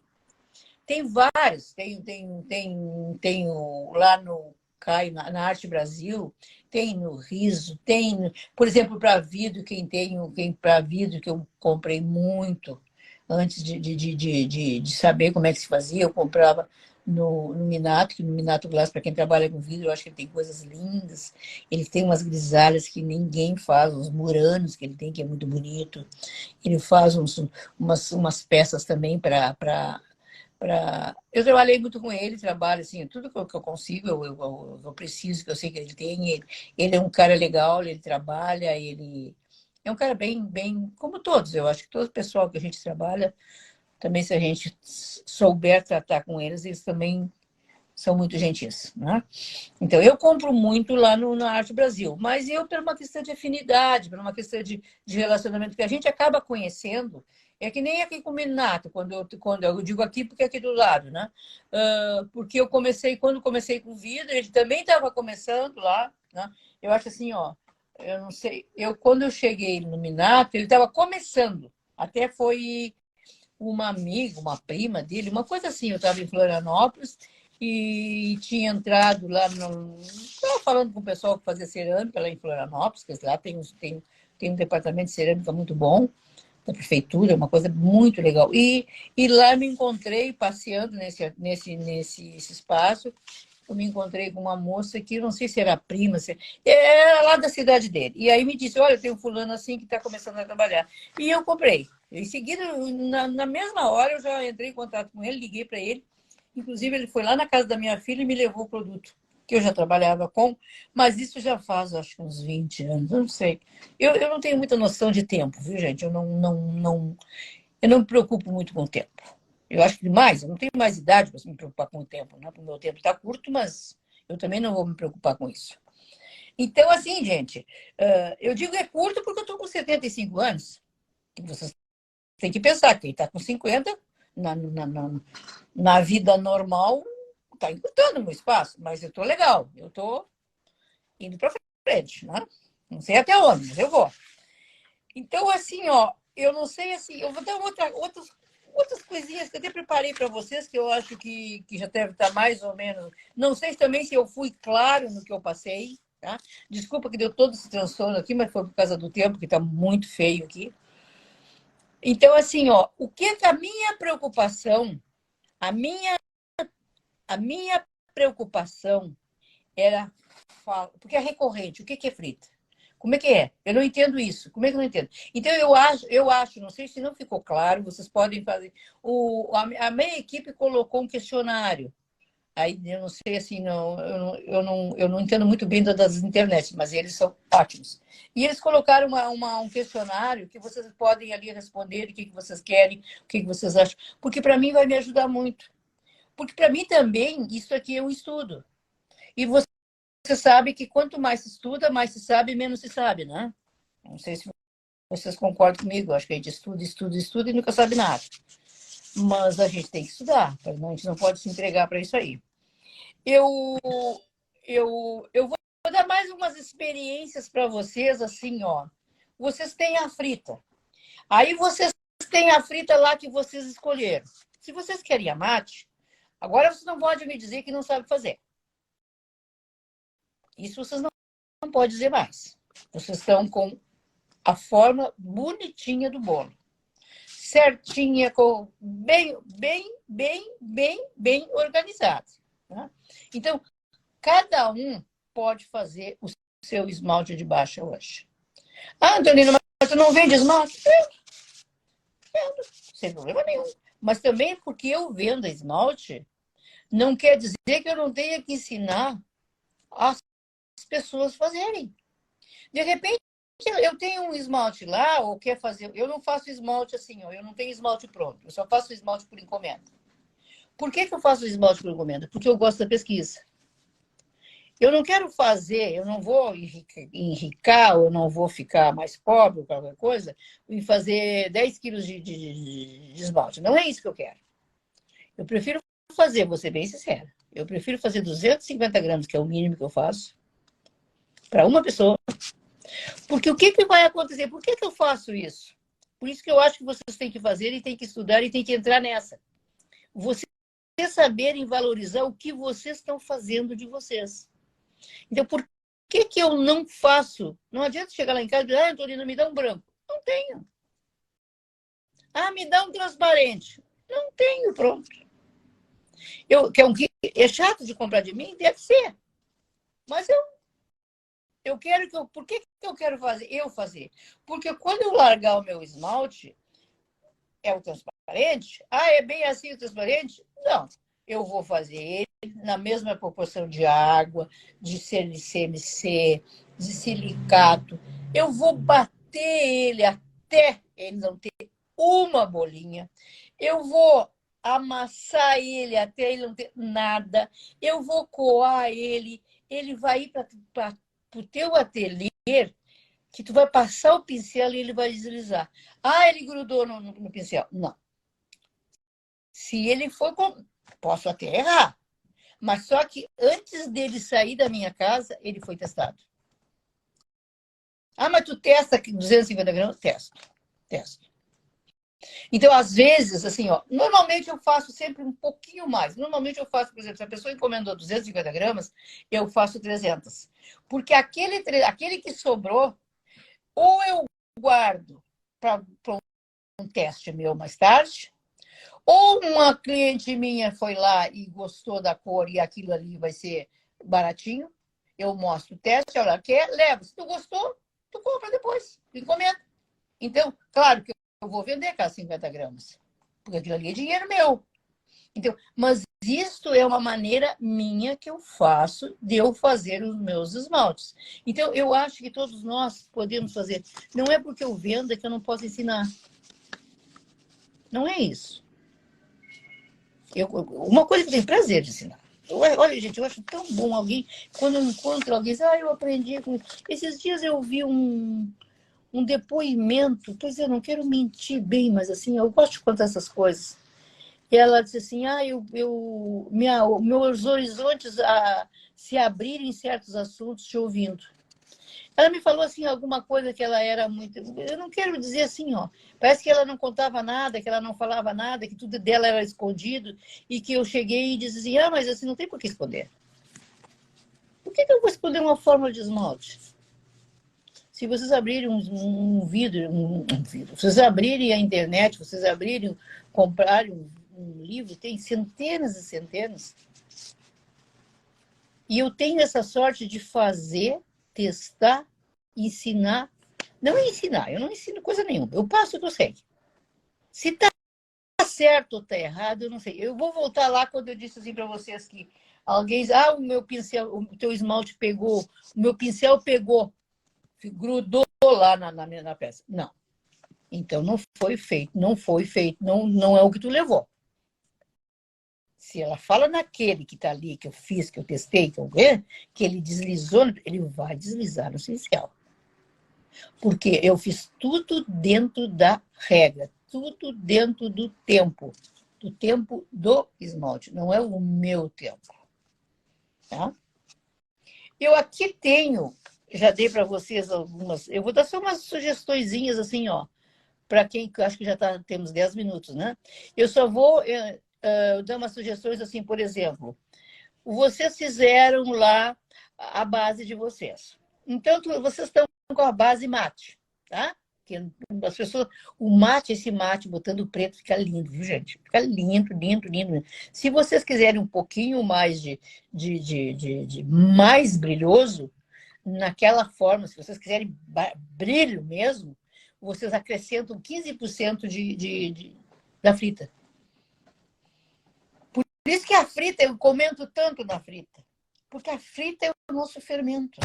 Speaker 2: Tem vários. Tem lá no CAI, na Arte Brasil, tem no Riso, tem, por exemplo, para vidro, para vidro que eu comprei muito antes de saber como é que se fazia, eu comprava no Minato, que no Minato Glass, para quem trabalha com vidro, eu acho que ele tem coisas lindas. Ele tem umas grisalhas que ninguém faz, uns muranos que ele tem, que é muito bonito. Ele faz umas peças também eu trabalhei muito com ele, trabalho assim, tudo que eu consigo, eu preciso, que eu sei que ele tem. Ele é um cara legal, ele trabalha, ele é um cara bem como todos. Eu acho que todo o pessoal que a gente trabalha, também se a gente souber tratar com eles, eles também são muito gentis, né? Então, eu compro muito lá na Arte Brasil, mas eu, por uma questão de afinidade, por uma questão de relacionamento que a gente acaba conhecendo, é que nem aqui com o Minato, quando eu digo aqui, porque é aqui do lado, né? Porque quando comecei com vidro, ele também estava começando lá, né? Eu acho assim, ó, eu não sei, quando eu cheguei no Minato, ele estava começando, até foi uma amiga, uma prima dele, uma coisa assim, eu estava em Florianópolis, e tinha entrado lá estava falando com o pessoal que fazia cerâmica lá em Florianópolis, que lá tem um departamento de cerâmica muito bom, da prefeitura, uma coisa muito legal. E lá me encontrei, passeando nesse espaço, eu me encontrei com uma moça que não sei se era prima, era lá da cidade dele. E aí me disse, olha, tem um fulano assim que está começando a trabalhar. E eu comprei. Em seguida, na mesma hora, eu já entrei em contato com ele, liguei para ele. Inclusive, ele foi lá na casa da minha filha e me levou o produto que eu já trabalhava com, mas isso já faz, acho que uns 20 anos, eu não sei. Eu não tenho muita noção de tempo, viu, gente? Eu não me preocupo muito com o tempo. Eu acho que mais, eu não tenho mais idade para me preocupar com o tempo, né? Porque o meu tempo está curto, mas eu também não vou me preocupar com isso. Então, assim, gente, eu digo é curto porque eu estou com 75 anos. Vocês têm que pensar, quem está com 50, na vida normal, está encurtando o meu espaço, mas eu estou legal, eu estou indo para frente, né? Não sei até onde, mas eu vou. Então, assim, ó, eu não sei, assim, eu vou dar outras coisinhas que eu até preparei para vocês, que eu acho que já deve estar mais ou menos. Não sei também se eu fui claro no que eu passei, tá? Desculpa que deu todo esse transtorno aqui, mas foi por causa do tempo, que está muito feio aqui. Então, assim, ó, o que a minha preocupação, a minha preocupação era, porque é recorrente, o que é frita? Como é que é? Eu não entendo isso. Como é que eu não entendo? Então, eu acho, não sei se não ficou claro, vocês podem fazer. A minha equipe colocou um questionário. Aí eu não sei assim, eu não entendo muito bem das internet, mas eles são ótimos. E eles colocaram um questionário que vocês podem ali responder o que vocês querem, o que vocês acham, porque para mim vai me ajudar muito. Porque para mim também isso aqui é um estudo. E você sabe que quanto mais se estuda, mais se sabe, menos se sabe, né? Não sei se vocês concordam comigo, acho que a gente estuda e nunca sabe nada. Mas a gente tem que estudar, a gente não pode se entregar para isso aí. Eu vou dar mais umas experiências para vocês, assim, ó. Vocês têm a frita. Aí vocês têm a frita lá que vocês escolheram. Se vocês querem a mate, agora vocês não podem me dizer que não sabem fazer. Isso vocês não podem dizer mais. Vocês estão com a forma bonitinha do bolo. Certinha, bem organizada. Tá? Então, cada um pode fazer o seu esmalte de baixa hoje. Ah, Antonina, mas tu não vende esmalte? Vendo, sem problema nenhum. Mas também porque eu vendo esmalte, não quer dizer que eu não tenha que ensinar as pessoas fazerem. De repente, eu tenho um esmalte lá, ou quer fazer. Eu não faço esmalte assim, ó, eu não tenho esmalte pronto, eu só faço esmalte por encomenda. Por que eu faço esmalte por encomenda? Porque eu gosto da pesquisa. Eu não quero fazer, eu não vou enricar, ou eu não vou ficar mais pobre ou qualquer coisa, e fazer 10 quilos de esmalte. Não é isso que eu quero. Eu prefiro fazer, vou ser bem sincera, eu prefiro fazer 250 gramas, que é o mínimo que eu faço, para uma pessoa. Porque o que vai acontecer? Por que eu faço isso? Por isso que eu acho que vocês têm que fazer e têm que estudar e têm que entrar nessa. Vocês saberem valorizar o que vocês estão fazendo de vocês. Então, por que eu não faço? Não adianta chegar lá em casa e dizer, Antolina, me dá um branco. Não tenho. Me dá um transparente. Não tenho, pronto. É chato de comprar de mim? Deve ser. Mas eu quero que por que eu quero fazer? Porque quando eu largar o meu esmalte, é o transparente? É bem assim o transparente? Não. Eu vou fazer ele na mesma proporção de água, de CMC, de silicato. Eu vou bater ele até ele não ter uma bolinha. Eu vou amassar ele até ele não ter nada. Eu vou coar ele. Ele vai ir para o teu ateliê, que tu vai passar o pincel e ele vai deslizar. Ele grudou no pincel. Não. Se ele for... Posso até errar. Mas só que antes dele sair da minha casa, ele foi testado. Mas tu testa 250 gramas? Testo. Então, às vezes, assim, normalmente eu faço sempre um pouquinho mais. Normalmente eu faço, por exemplo, se a pessoa encomendou 250 gramas, eu faço 300. Porque aquele que sobrou, ou eu guardo para um teste meu mais tarde, ou uma cliente minha foi lá e gostou da cor e aquilo ali vai ser baratinho, eu mostro o teste, ela quer, leva. Se tu gostou, tu compra depois, tu encomenda. Então, claro que eu vou vender aquelas 50 gramas, porque aquilo ali é dinheiro meu. Então, mas isto é uma maneira minha que eu faço de eu fazer os meus esmaltes. Então, eu acho que todos nós podemos fazer. Não é porque eu venda que eu não posso ensinar. Não é isso. Uma coisa que eu tenho prazer de ensinar. Olha, gente, eu acho tão bom alguém, quando eu encontro alguém, diz, eu aprendi com isso. Esses dias eu vi um depoimento, pois eu não quero mentir bem, mas assim, eu gosto de contar essas coisas. E ela disse assim, meus horizontes se abriram em certos assuntos te ouvindo. Ela me falou assim, alguma coisa que ela era muito... Eu não quero dizer assim, parece que ela não contava nada, que ela não falava nada, que tudo dela era escondido, e que eu cheguei e disse assim, mas assim, não tem por que esconder. Por que eu vou esconder uma fórmula de esmalte? Se vocês abrirem um vidro, vocês abrirem a internet, vocês abrirem, comprarem um livro, tem centenas e centenas. E eu tenho essa sorte de fazer, testar, ensinar. Não é ensinar, eu não ensino coisa nenhuma. Eu passo o que eu sei. Se está certo ou está errado, eu não sei. Eu vou voltar lá quando eu disse assim para vocês que alguém diz, o meu pincel, o teu esmalte pegou, o meu pincel pegou, grudou lá na peça. Não. Então não foi feito, não é o que tu levou. Se ela fala naquele que está ali, que eu fiz, que eu testei, que ele deslizou, ele vai deslizar no pincel. Porque eu fiz tudo dentro da regra, tudo dentro do tempo do esmalte, não é o meu tempo. Tá? Eu aqui tenho, já dei para vocês algumas, eu vou dar só umas sugestõezinhas assim, para quem, acho que já temos 10 minutos, né? Eu só vou dar umas sugestões assim, por exemplo, vocês fizeram lá a base de vocês. Então, vocês estão com a base mate, tá? Que as pessoas, esse mate botando preto fica lindo, viu, gente? Fica lindo, lindo, lindo. Se vocês quiserem um pouquinho mais de mais brilhoso, naquela forma, se vocês quiserem brilho mesmo, vocês acrescentam 15% da frita. Por isso que a frita, eu comento tanto na frita, porque a frita é o nosso fermento.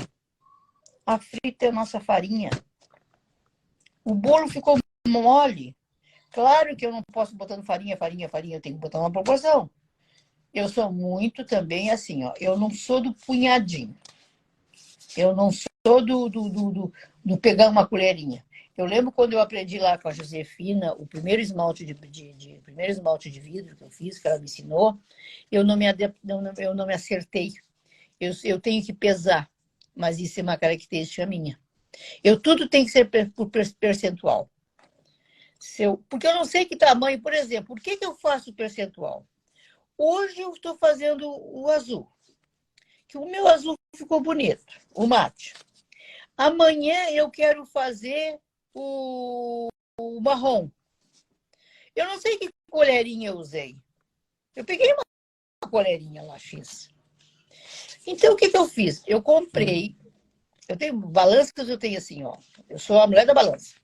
Speaker 2: A frita é a nossa farinha. O bolo ficou mole. Claro que eu não posso botando farinha, eu tenho que botar uma proporção. Eu sou muito também assim, ó. Eu não sou do punhadinho. Eu não sou do pegar uma colherinha. Eu lembro quando eu aprendi lá com a Josefina, o primeiro esmalte primeiro esmalte de vidro que eu fiz, que ela me ensinou, eu não me acertei. Eu tenho que pesar, mas isso é uma característica minha. Tudo tem que ser por percentual. Porque eu não sei que tamanho, por exemplo, por que eu faço percentual? Hoje eu estou fazendo o azul, que o meu azul ficou bonito, o mate. Amanhã eu quero fazer o marrom. Eu não sei que colherinha eu usei. Eu peguei uma colherinha lá, fiz. Então, o que eu fiz? Eu comprei. Eu tenho balanças, eu tenho assim, ó. Eu sou a mulher da balança.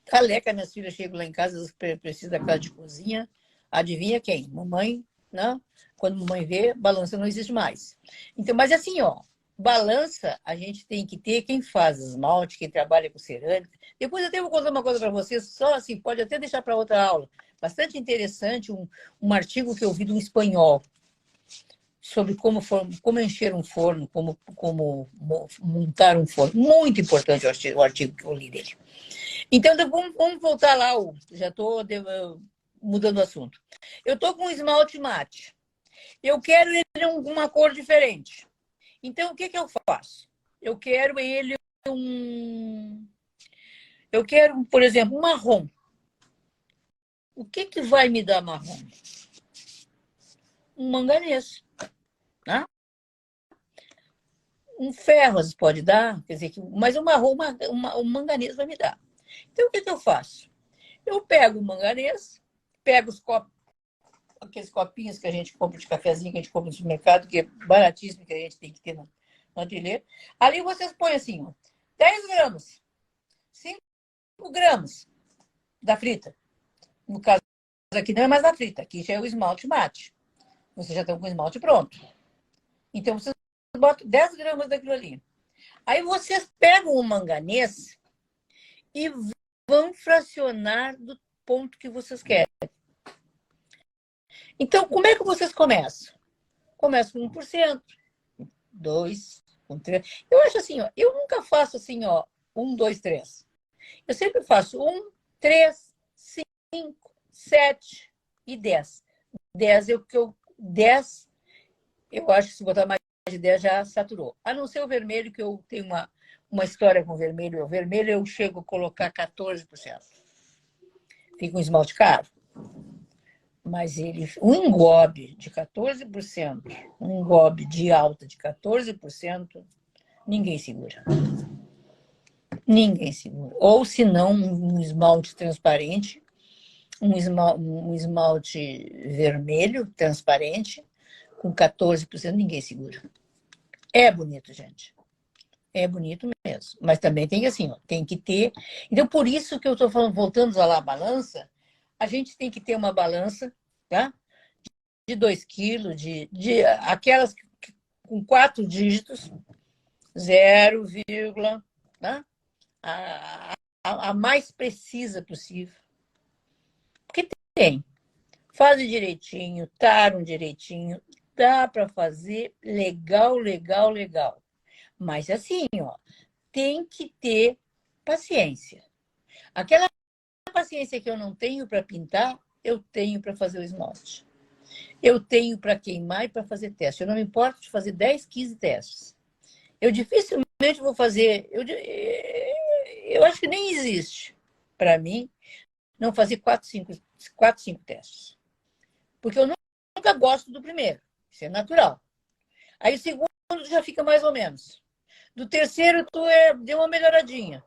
Speaker 2: Caleca, minhas filhas chegam lá em casa, elas precisam da casa de cozinha. Adivinha quem? Mamãe, né? Quando mamãe vê, balança não existe mais. Então, mas assim, ó, balança a gente tem que ter quem faz esmalte, quem trabalha com cerâmica. Depois eu até vou contar uma coisa para vocês, só assim, pode até deixar para outra aula. Bastante interessante, um artigo que eu vi de um espanhol sobre como encher um forno, como montar um forno. Muito importante o artigo que eu li dele. Então, vamos voltar lá. Já estou mudando o assunto. Eu estou com um esmalte mate. Eu quero ele uma cor diferente. Então, o que eu faço? Eu quero ele Eu quero, por exemplo, um marrom. O que vai me dar marrom? Um manganês. Né? Um ferro pode dar, quer dizer, mas o marrom, um manganês vai me dar. Então, o que eu faço? Eu pego o manganês, pego os copos, aqueles copinhos que a gente compra de cafezinho, que a gente compra no supermercado, que é baratíssimo, que a gente tem que ter no ateliê. Ali vocês põem assim, ó, 10 gramas, 5 gramas da frita. No caso, aqui não é mais da frita, aqui já é o esmalte mate. Vocês já estão com o esmalte pronto. Então, vocês botam 10 gramas daquilo ali. Aí vocês pegam o manganês e vão fracionar do ponto que vocês querem. Então, como é que vocês começam? Começam com 1%, 2%, 3%. Eu acho assim, ó, eu nunca faço assim, ó, 1, 2, 3. Eu sempre faço 1, 3, 5, 7 e 10. 10 eu acho que se botar mais de 10 já saturou. A não ser o vermelho, que eu tenho uma história com o vermelho. O vermelho eu chego a colocar 14%. Fica um esmalte caro. Mas um engobe de 14%, um engobe de alta de 14%, ninguém segura. Ninguém segura. Ou, se não, um esmalte transparente, um esmalte vermelho transparente, com 14%, ninguém segura. É bonito, gente. É bonito mesmo. Mas também tem assim, ó, tem que ter. Então, por isso que eu estou falando, voltando lá à balança, a gente tem que ter uma balança, tá? De 2 quilos, de aquelas com 4 dígitos, 0, né? A mais precisa possível. Porque tem. Faz direitinho, taram direitinho, dá para fazer legal, legal, legal. Mas assim, ó, tem que ter paciência. Aquela paciência que eu não tenho para pintar, eu tenho para fazer o esmalte. Eu tenho para queimar e para fazer teste. Eu não me importo de fazer 10, 15 testes. Eu dificilmente vou fazer. Eu acho que nem existe, para mim, não fazer 4, 5 testes. Porque eu nunca gosto do primeiro. Isso é natural. Aí o segundo já fica mais ou menos. Do terceiro, deu uma melhoradinha.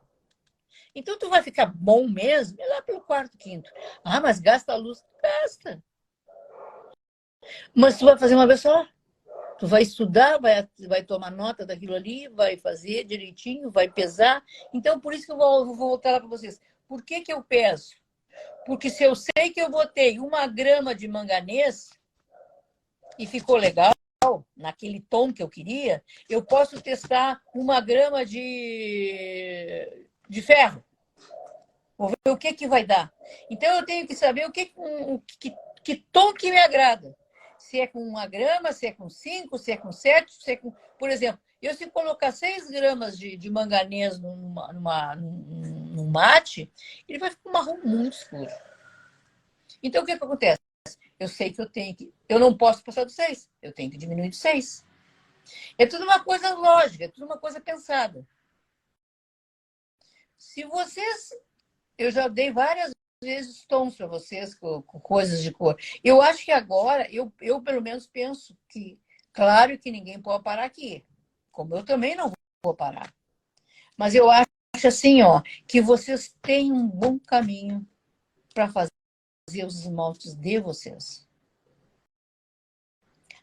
Speaker 2: Então, tu vai ficar bom mesmo lá pelo quarto, quinto. Ah, mas gasta a luz? Gasta. Mas tu vai fazer uma vez só. Tu vai estudar, vai tomar nota daquilo ali, vai fazer direitinho, vai pesar. Então, por isso que eu vou voltar lá para vocês. Por que eu peso? Porque se eu sei que eu botei 1 grama de manganês e ficou legal, naquele tom que eu queria, eu posso testar 1 grama de ferro. Vou ver o que vai dar. Então, eu tenho que saber que tom que me agrada. Se é com 1 grama, se é com 5, se é com 7, se é com... Por exemplo, eu se colocar 6 gramas de manganês num mate, ele vai ficar um marrom muito escuro. Então, o que acontece? Eu sei que eu não posso passar do 6, eu tenho que diminuir do 6. É tudo uma coisa lógica, é tudo uma coisa pensada. Se vocês... Eu já dei várias vezes tons para vocês com coisas de cor. Eu acho que agora, eu pelo menos penso que, claro que ninguém pode parar aqui, como eu também não vou parar. Mas eu acho assim, ó, que vocês têm um bom caminho para fazer os esmaltes de vocês.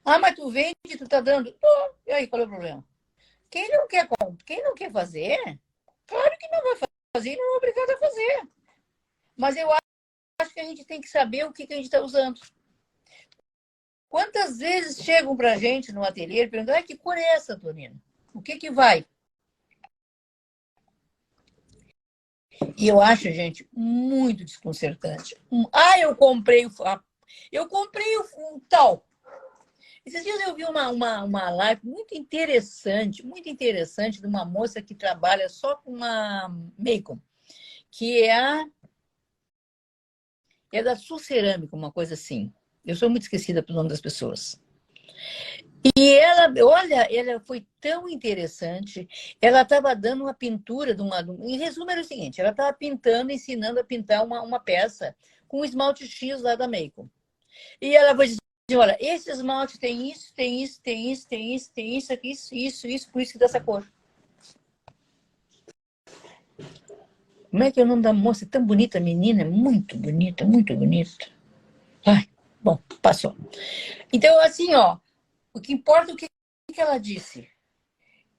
Speaker 2: Ah, mas tu vende, tu tá dando? Tô. E aí, qual é o problema? Quem não quer fazer, claro que não vai fazer, não é obrigado a fazer. Mas eu acho que a gente tem que saber o que a gente está usando. Quantas vezes chegam para a gente no ateliê e perguntam: que cor é essa, Tonina? O que vai? E eu acho, gente, muito desconcertante. Eu comprei o tal. Esses dias eu vi uma live muito interessante de uma moça que trabalha só com uma Macon, que é da Sul Cerâmica, uma coisa assim. Eu sou muito esquecida pelo nome das pessoas. E ela, olha, ela foi tão interessante. Ela estava dando uma pintura em resumo, era o seguinte: ela estava pintando, ensinando a pintar uma peça com o esmalte X lá da Macon. E ela vai dizer: olha, esse esmalte tem isso, tem isso, tem isso, tem isso, tem isso, aqui, isso, por isso que dá essa cor. Como é que é o nome da moça? Tão bonita, menina, muito bonita, muito bonita. Ai, bom, passou. Então, assim, ó, o que importa é o que ela disse.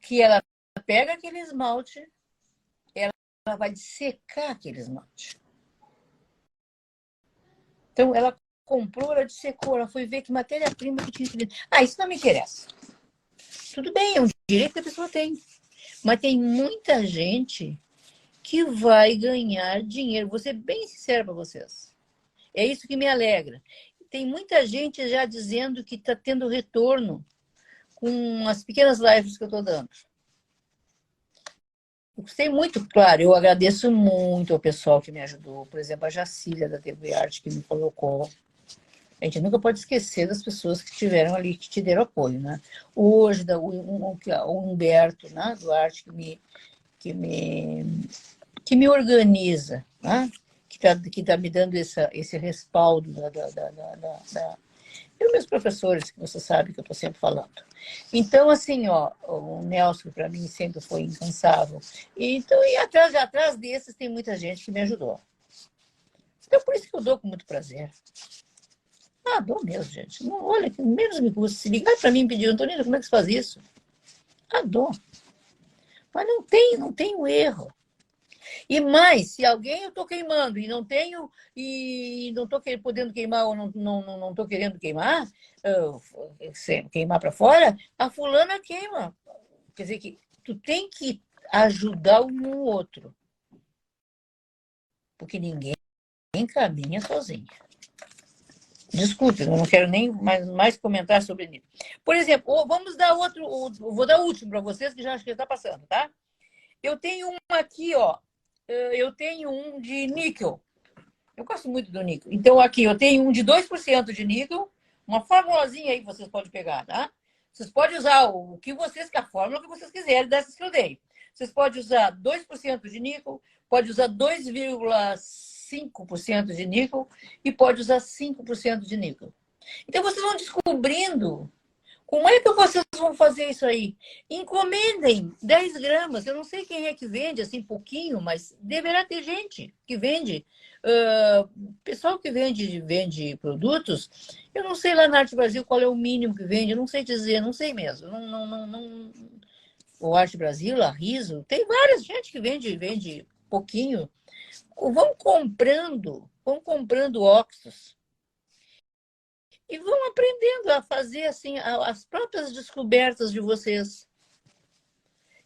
Speaker 2: Que ela pega aquele esmalte, ela vai dissecar aquele esmalte. Então, ela comprou, ela dissecou, ela foi ver que matéria-prima que tinha dentro. Isso não me interessa. Tudo bem, é um direito que a pessoa tem. Mas tem muita gente que vai ganhar dinheiro. Vou ser bem sincera para vocês. É isso que me alegra. Tem muita gente já dizendo que está tendo retorno com as pequenas lives que eu estou dando. Eu gostei muito, claro, eu agradeço muito ao pessoal que me ajudou. Por exemplo, a Jacília da TV Arte, que me colocou. A gente nunca pode esquecer das pessoas que estiveram ali, que te deram apoio, né? Hoje, o Humberto, né, do Arte, que me organiza, né? Que tá me dando esse respaldo e os meus professores, que você sabe que eu estou sempre falando. Então, assim, ó, o Nelson, para mim, sempre foi incansável. E atrás desses tem muita gente que me ajudou. Então, por isso que eu dou com muito prazer. Dou mesmo, gente. Não, olha, que menos me custa. Se ligar para mim e pedir: Antonina, como é que você faz isso? Dou. Mas não tem erro. E mais, se alguém eu estou queimando e não estou podendo queimar ou não estou querendo queimar, queimar para fora, a fulana queima. Quer dizer que tu tem que ajudar um no outro. Porque ninguém caminha sozinho. Desculpe, eu não quero nem mais comentar sobre isso. Por exemplo, vamos dar outro, vou dar o último para vocês, que já acho que está passando, tá? Eu tenho um aqui, ó. Eu tenho um de níquel. Eu gosto muito do níquel. Então, aqui, eu tenho um de 2% de níquel, uma formulazinha aí que vocês podem pegar, tá? Vocês podem usar a fórmula que vocês quiserem dessas que eu dei. Vocês podem usar 2% de níquel, pode usar 2,5% de níquel e pode usar 5% de níquel. Então, vocês vão descobrindo como é que vocês vão fazer isso aí. Encomendem 10 gramas. Eu não sei quem é que vende assim pouquinho, mas deverá ter gente que vende. Pessoal que vende produtos, eu não sei lá na Arte Brasil qual é o mínimo que vende, eu não sei dizer, não sei mesmo. O Arte Brasil, a Riso, tem várias gente que vende pouquinho. Vão comprando óxidos. E vão aprendendo a fazer assim as próprias descobertas de vocês.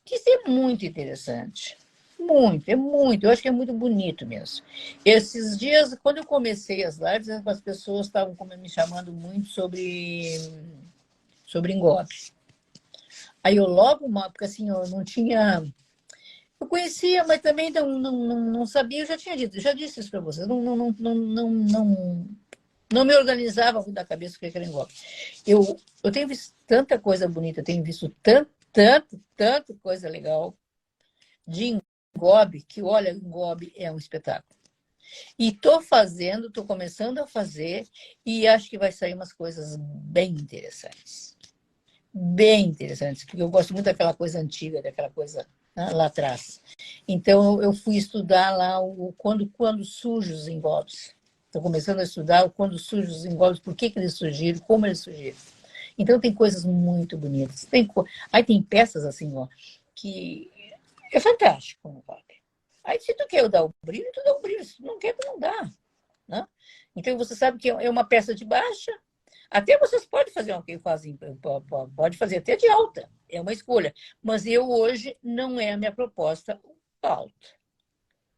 Speaker 2: Que isso é muito interessante. Muito, é muito. Eu acho que é muito bonito mesmo. Esses dias, quando eu comecei as lives, as pessoas estavam me chamando muito sobre engobe. Aí eu logo, porque assim, eu não tinha. Eu conhecia, mas também não sabia, eu já tinha dito, já disse isso para vocês. Não me organizava muito da cabeça com aquele engobe. Eu tenho visto tanta coisa bonita, tenho visto tanto coisa legal de engobe, que olha, engobe é um espetáculo. E estou começando a fazer, e acho que vai sair umas coisas bem interessantes. Bem interessantes, porque eu gosto muito daquela coisa antiga, daquela coisa, né, lá atrás. Então, eu fui estudar lá quando surgem os engobes. Estou começando a estudar o quando surgem os engobes, por que eles surgiram, como eles surgiram. Então, tem coisas muito bonitas. Aí tem peças assim, ó, que é fantástico no engobe. Aí, se tu quer dar o brilho, tu dá o brilho. Se tu não quer, tu não dá. Né? Então, você sabe que é uma peça de baixa. Até vocês podem fazer o que fazem, pode fazer até de alta. É uma escolha. Mas eu hoje não é a minha proposta alta.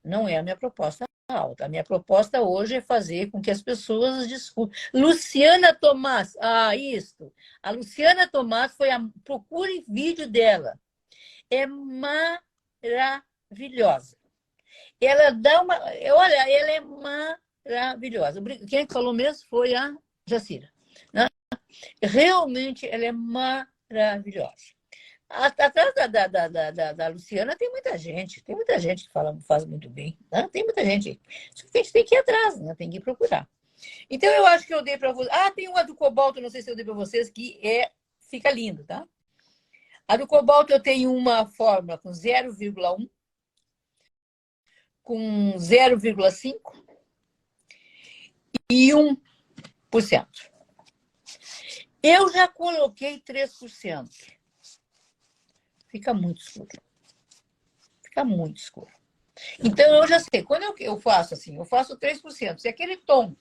Speaker 2: Não é a minha proposta alta. A minha proposta hoje é fazer com que as pessoas discutam. Luciana Tomás, isso. A Luciana Tomás procure vídeo dela. É maravilhosa. Ela dá uma. Olha, ela é maravilhosa. Quem falou mesmo foi a Jacira. Né? Realmente, ela é maravilhosa. Atrás da Luciana tem muita gente que faz muito bem. Né? Tem muita gente. Só que a gente tem que ir atrás, né? Tem que ir procurar. Então, eu acho que eu dei para vocês. Tem uma do cobalto, não sei se eu dei para vocês, que fica lindo, tá? A do cobalto eu tenho uma fórmula com 0,1, com 0,5 e 1%. Eu já coloquei 3%. Fica muito escuro. Fica muito escuro. Então, eu já sei. Quando eu faço assim, eu faço 3%. Se aquele tom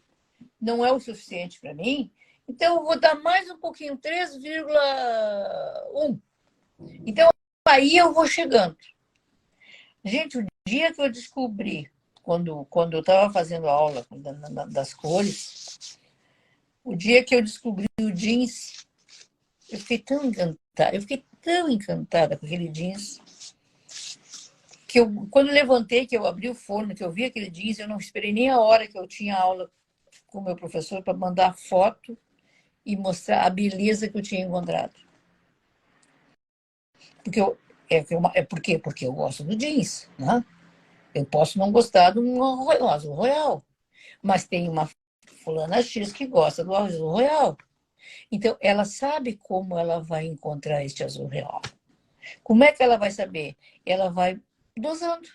Speaker 2: não é o suficiente para mim, então eu vou dar mais um pouquinho, 3,1. Então, aí eu vou chegando. Gente, o dia que eu descobri, quando eu estava fazendo a aula das cores, o dia que eu descobri o jeans, eu fiquei tão encantada com aquele jeans, que quando eu levantei, que eu abri o forno, que eu vi aquele jeans, eu não esperei nem a hora que eu tinha aula com o meu professor para mandar foto e mostrar a beleza que eu tinha encontrado. Por quê? Porque eu gosto do jeans, né? Eu posso não gostar do azul royal, mas tem uma fulana X que gosta do azul royal. Então, ela sabe como ela vai encontrar este azul real. Como é que ela vai saber? Ela vai dosando,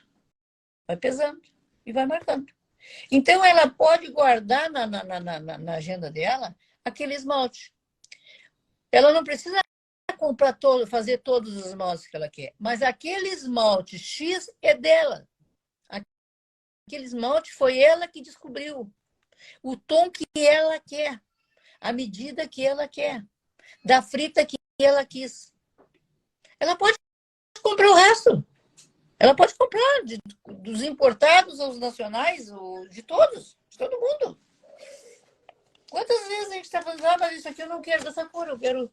Speaker 2: vai pesando e vai marcando. Então, ela pode guardar na agenda dela aquele esmalte. Ela não precisa fazer todos os esmaltes que ela quer, mas aquele esmalte X é dela. Aquele esmalte foi ela que descobriu. O tom que ela quer, a medida que ela quer, da frita que ela quis. Ela pode comprar o resto. Ela pode comprar dos importados aos nacionais, de todos, de todo mundo. Quantas vezes a gente está falando, mas isso aqui eu não quero dessa cor, eu quero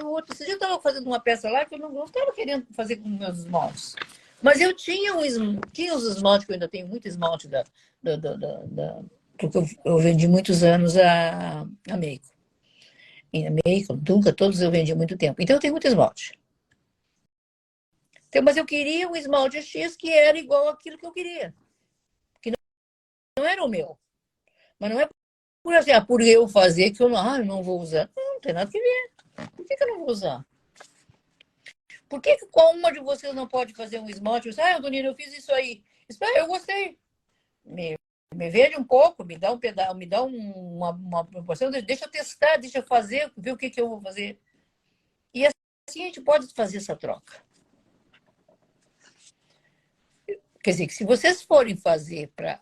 Speaker 2: outro. Esse dia eu estava fazendo uma peça lá que eu não estava querendo fazer com meus esmaltes. Mas eu tinha os esmaltes, que eu ainda tenho muito esmalte porque eu vendi muitos anos a Meiko. E a Meiko, Dunga, todos eu vendi há muito tempo. Então eu tenho muito esmalte. Então, mas eu queria um esmalte X que era igual àquilo que eu queria. Que não era o meu. Mas não é por eu fazer que eu não vou usar. Não tem nada a ver. Por que eu não vou usar? Por que qual uma de vocês não pode fazer um esmalte? Donina, eu fiz isso aí. Eu gostei. Me veja um pouco, me dá um pedaço, me dá uma proporção, deixa eu testar, deixa eu fazer, ver o que eu vou fazer. E assim a gente pode fazer essa troca. Quer dizer, que se vocês forem fazer para...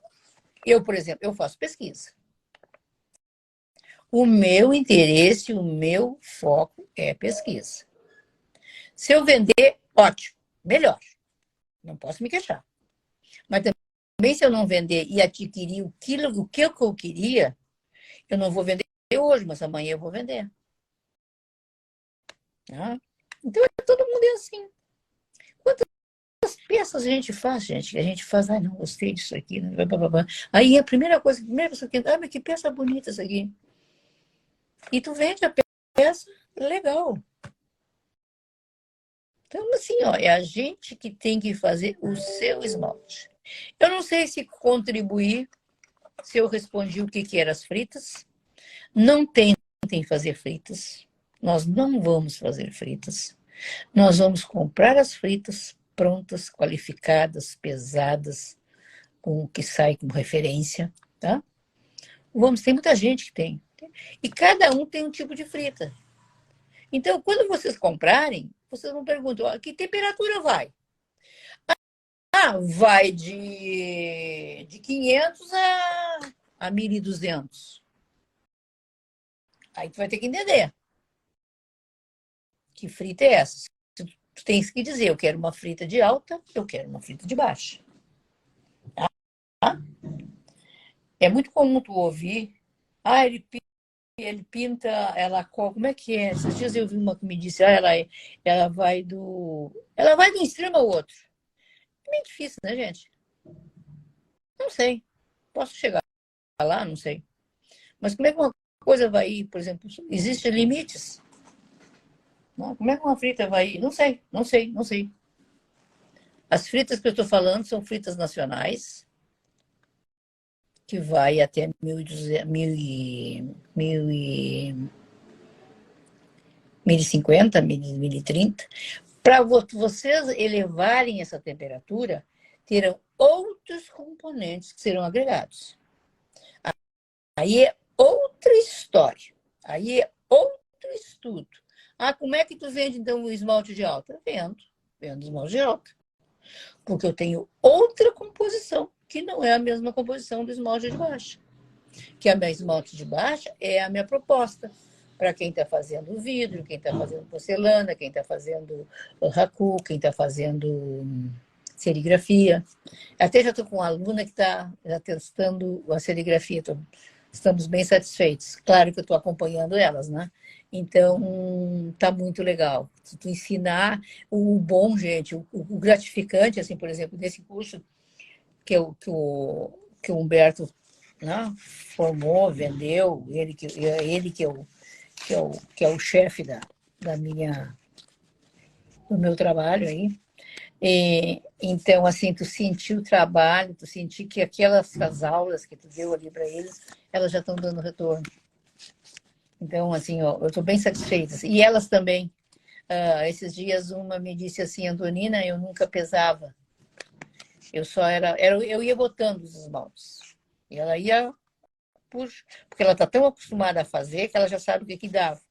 Speaker 2: Eu, por exemplo, eu faço pesquisa. O meu interesse, o meu foco é pesquisa. Se eu vender, ótimo, melhor. Não posso me queixar. Mas também se eu não vender e adquirir o que eu queria, eu não vou vender hoje, mas amanhã eu vou vender. Tá? Então, todo mundo é assim. Quantas peças a gente faz, gente? A gente faz, não gostei disso aqui. Né? Aí a primeira pessoa que entra, mas que peça bonita essa aqui. E tu vende a peça, legal. Então, assim, ó, é a gente que tem que fazer o seu esmalte. Eu não sei se contribuir, se eu respondi o que eram as fritas. Não tentem fazer fritas. Nós não vamos fazer fritas. Nós vamos comprar as fritas prontas, qualificadas, pesadas, com o que sai como referência, tá? Tem muita gente que tem. E cada um tem um tipo de frita. Então, quando vocês comprarem, vocês vão perguntar, que temperatura vai? Vai de 500 a 1.200. Aí tu vai ter que entender que frita é essa. Tu tens que dizer, eu quero uma frita de alta, eu quero uma frita de baixa. Tá? É muito comum tu ouvir, ele pinta, como é que é? Esses dias eu vi uma que me disse, ela vai do extremo ao outro. É meio difícil, né, gente? Não sei. Posso chegar lá, não sei. Mas como é que uma coisa vai ir, por exemplo, existem limites? Não? Como é que uma frita vai ir? Não sei, não sei, não sei. As fritas que eu estou falando são fritas nacionais, que vai até 1.050, 1.030. Para vocês elevarem essa temperatura, terão outros componentes que serão agregados. Aí é outra história. Aí é outro estudo. Como é que tu vende, então, o esmalte de alta? Vendo esmalte de alta. Porque eu tenho outra composição, que não é a mesma composição do esmalte de baixa. Que a minha esmalte de baixa é a minha proposta para quem está fazendo vidro, quem está fazendo porcelana, quem está fazendo raku, quem está fazendo serigrafia. Até já estou com uma aluna que está testando a serigrafia. Estamos bem satisfeitos. Claro que eu estou acompanhando elas, né? Então, tá muito legal. Se tu ensinar o bom, gente, o gratificante, assim, por exemplo, desse curso que o Humberto, né, formou, vendeu, ele que é o chefe do meu trabalho aí. Então, assim, tu sentiu o trabalho, tu sentiu que aquelas aulas que tu deu ali para eles, elas já estão dando retorno. Então, assim, ó, eu estou bem satisfeita. E elas também. Esses dias uma me disse assim, Antonina, eu nunca pesava. Eu ia botando os esmaltes. E ela ia, porque ela está tão acostumada a fazer que ela já sabe o que dava.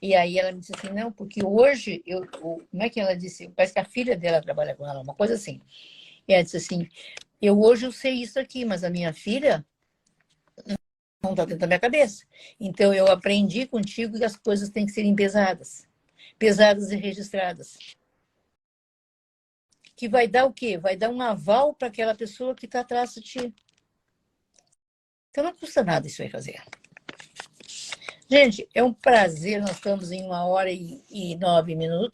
Speaker 2: E aí ela me disse assim, não, porque hoje, como é que ela disse? Parece que a filha dela trabalha com ela, uma coisa assim. E ela disse assim, hoje eu sei isso aqui, mas a minha filha não está dentro da minha cabeça. Então, eu aprendi contigo que as coisas têm que serem pesadas e registradas. Que vai dar o quê? Vai dar um aval para aquela pessoa que está atrás de ti. Então, não custa nada isso aí fazer. Gente, é um prazer. Nós estamos em 1h e 9 minutos.